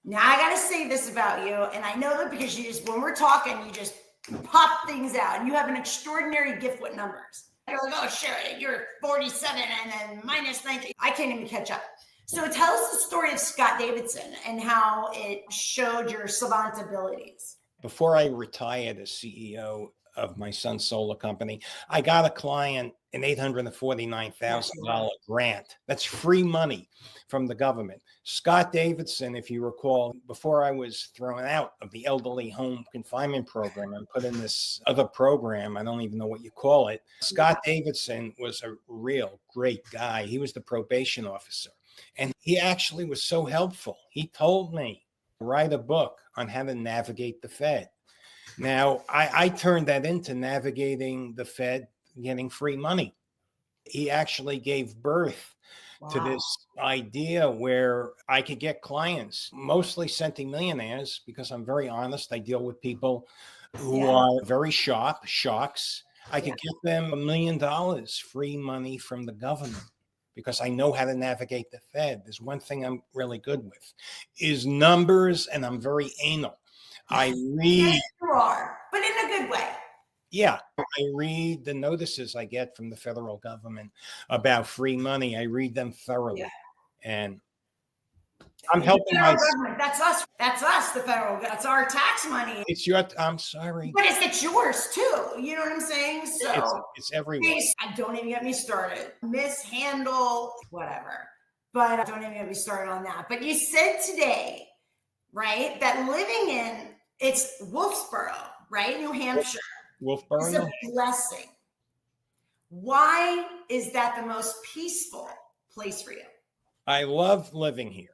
Now I got to say this about you, and I know that because when we're talking, you just pop things out, and you have an extraordinary gift with numbers. You're like, oh, sure, you're 47 and then minus 19. I can't even catch up. So tell us the story of Scott Davidson and how it showed your savant abilities. Before I retired as CEO of my son's solar company, I got a client an $849,000 grant. That's free money from the government. Scott Davidson, if you recall, before I was thrown out of the elderly home confinement program and put in this other program, I don't even know what you call it. Scott Davidson was a real great guy. He was the probation officer. And he actually was so helpful. He told me to write a book on how to navigate the Fed. Now, I turned that into navigating the Fed, getting free money. He actually gave birth to this idea where I could get clients, mostly centimillionaires, because I'm very honest. I deal with people who are very sharks. I could get them $1 million free money from the government because I know how to navigate the Fed. There's one thing I'm really good with is numbers, and I'm very anal. I read. Yes, you are, but in a good way. Yeah, I read the notices I get from the federal government about free money. I read them thoroughly. And I'm The helping federal my. government, that's us. That's us, the federal. That's our tax money. It's your. I'm sorry. But it's yours too. You know what I'm saying? So It's everywhere. don't even get me started. Mishandle, whatever. But don't even get me started on that. But you said today, right, that living in it's Wolfsboro, right, New Hampshire, Wolfboro. is a blessing. Why is that the most peaceful place for you? I love living here.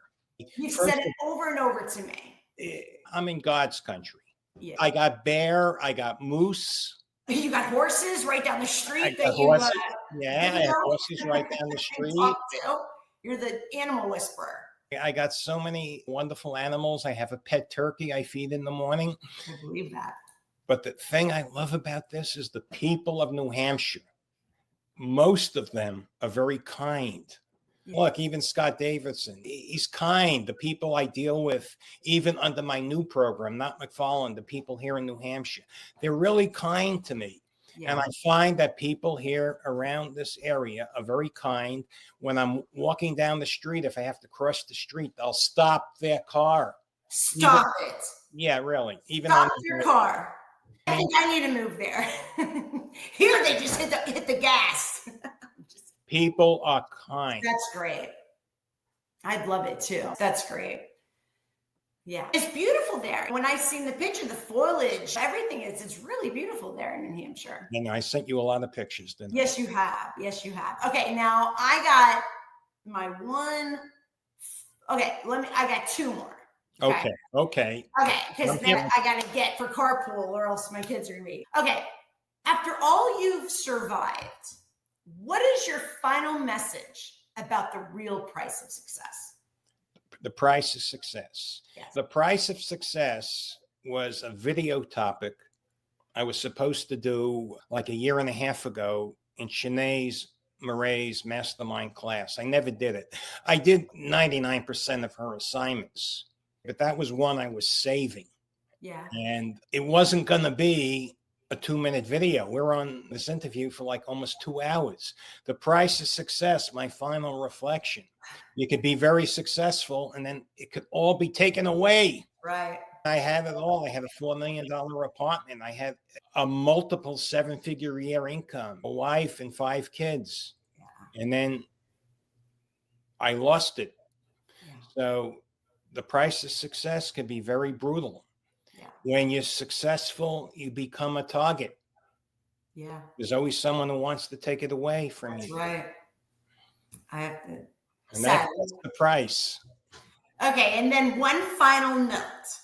You've said it over and over to me. I'm in God's country. Yeah. I got bear. I got moose. You got horses right down the street I have horses right down the street. You're the animal whisperer. I got so many wonderful animals. I have a pet turkey I feed in the morning. I believe that. But the thing I love about this is the people of New Hampshire. Most of them are very kind. Yeah. Look, even Scott Davidson, he's kind. The people I deal with, even under my new program, not McFarland, the people here in New Hampshire, they're really kind to me. Yeah. And I find that people here around this area are very kind. When I'm walking down the street, if I have to cross the street, they'll stop their car. Stop it. Yeah, really. Even stop your car. I think I need to move there. Here they just hit the gas. People are kind. That's great. I'd love it too. That's great. Yeah. It's beautiful there. When I seen the picture, the foliage, everything it's really beautiful there in New Hampshire. And I sent you a lot of pictures, didn't I? Yes, you have. Yes, you have. Okay, now I got my one. Okay, I got two more. Okay. Because then I got to get for carpool or else my kids are going to be. Okay. After all you've survived, what is your final message about the real price of success? The price of success. Yes. The price of success was a video topic I was supposed to do like a year and a half ago in Shanae Murray's mastermind class. I never did it. I did 99% of her assignments, but that was one I was saving. Yeah. And it wasn't going to be a 2-minute video. We're on this interview for like almost 2 hours. The price of success, my final reflection. You could be very successful and then it could all be taken away. Right. I had it all. I had a $4 million apartment. I had a multiple 7-figure year income, a wife and 5 kids. Yeah. And then I lost it. Yeah. So the price of success can be very brutal. Yeah. When you're successful, you become a target. Yeah. There's always someone who wants to take it away from you. Right. I have to. And that's the price. Okay. And then one final note.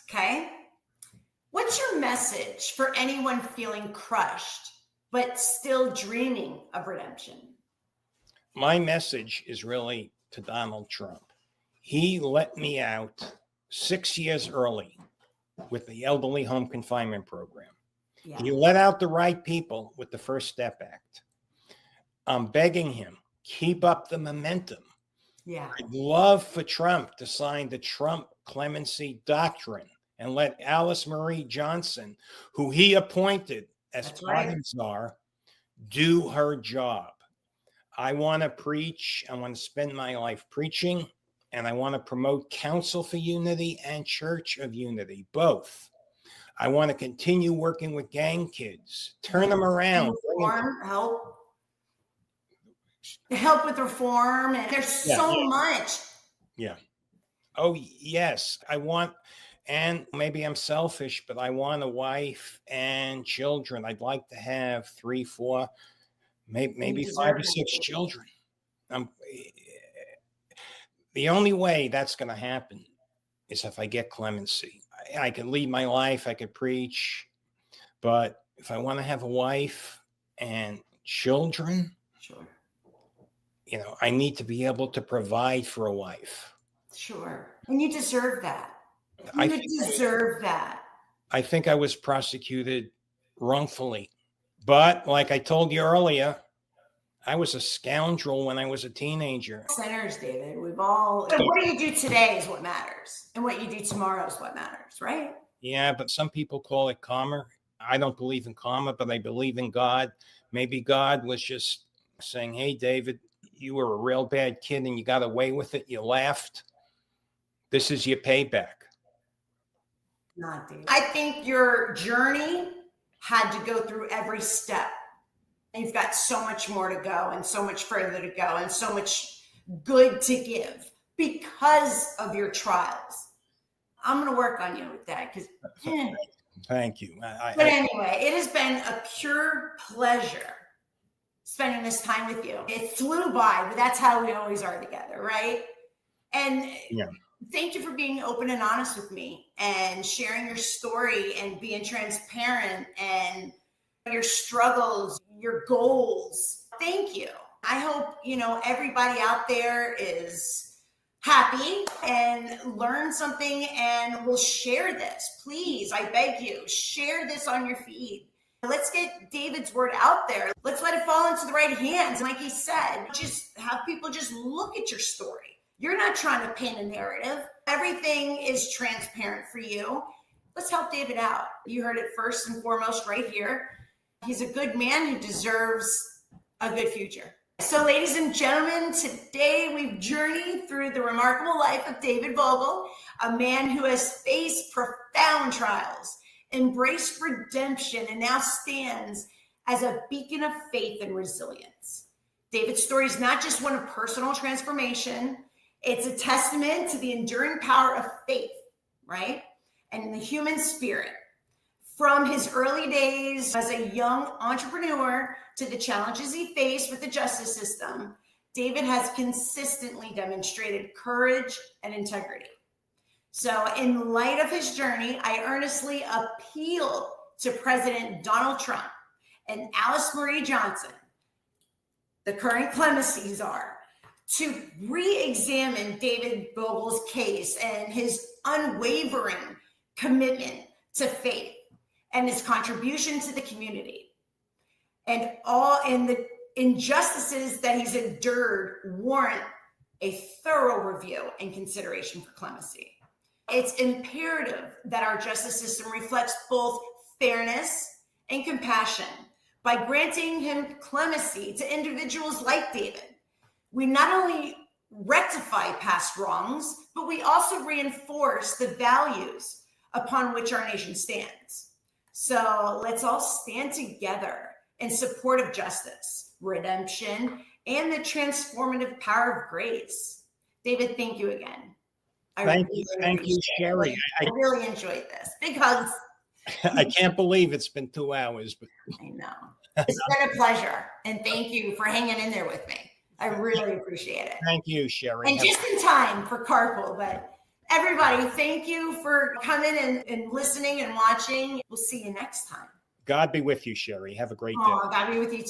Okay. What's your message for anyone feeling crushed, but still dreaming of redemption? My message is really to Donald Trump. He let me out 6 years early with the Elderly Home Confinement Program. Yeah. He let out the right people with the First Step Act. I'm begging him, keep up the momentum. Yeah. I'd love for Trump to sign the Trump clemency doctrine and let Alice Marie Johnson, who he appointed as pardon czar, do her job. I want to preach. I want to spend my life preaching. And I want to promote Council for Unity and Church of Unity, both. I want to continue working with gang kids, turn them around. Help with reform. And there's so much. Yeah. Oh, yes. I want, and maybe I'm selfish, but I want a wife and children. I'd like to have 3, 4, maybe 5 or 6 children. The only way that's going to happen is if I get clemency. I can lead my life, I could preach, but if I want to have a wife and children, sure, I need to be able to provide for a wife. Sure. And you deserve that. You deserve that. I think I was prosecuted wrongfully, but like I told you earlier, I was a scoundrel when I was a teenager. Sinners, David. We've all. So what you do today is what matters, and what you do tomorrow is what matters, right? Yeah, but some people call it karma. I don't believe in karma, but I believe in God. Maybe God was just saying, "Hey, David, you were a real bad kid, and you got away with it. You laughed. This is your payback. Not David. I think your journey had to go through every step. You've got so much more to go and so much further to go and so much good to give because of your trials. I'm going to work on you with that because. Thank you. But anyway, it has been a pure pleasure spending this time with you. It flew by, but that's how we always are together, right? And thank you for being open and honest with me and sharing your story and being transparent and your struggles, your goals. Thank you. I hope, everybody out there is happy and learn something and will share this. Please, I beg you, share this on your feed. Let's get David's word out there. Let's let it fall into the right hands. Like he said, just have people just look at your story. You're not trying to paint a narrative. Everything is transparent for you. Let's help David out. You heard it first and foremost right here. He's a good man who deserves a good future. So, ladies and gentlemen, today we've journeyed through the remarkable life of David Vogel, a man who has faced profound trials, embraced redemption, and now stands as a beacon of faith and resilience. David's story is not just one of personal transformation, it's a testament to the enduring power of faith, right? And the human spirit. From his early days as a young entrepreneur to the challenges he faced with the justice system, David has consistently demonstrated courage and integrity. So in light of his journey, I earnestly appeal to President Donald Trump and Alice Marie Johnson, the current clemency czar, to re-examine David Vogel's case and his unwavering commitment to faith and his contribution to the community, and the injustices that he's endured warrant a thorough review and consideration for clemency. It's imperative that our justice system reflects both fairness and compassion. By granting him clemency to individuals like David, we not only rectify past wrongs, but we also reinforce the values upon which our nation stands. So let's all stand together in support of justice, redemption, and the transformative power of grace. David, thank you again. Thank you, Sherry. I really enjoyed this. Big hugs. I can't believe it's been 2 hours. But I know. It's been a pleasure. And thank you for hanging in there with me. I really appreciate it. Thank you, Sherry. And just in time for carpool, but everybody, thank you for coming and listening and watching. We'll see you next time. God be with you, Sherry. Have a great day. God be with you too.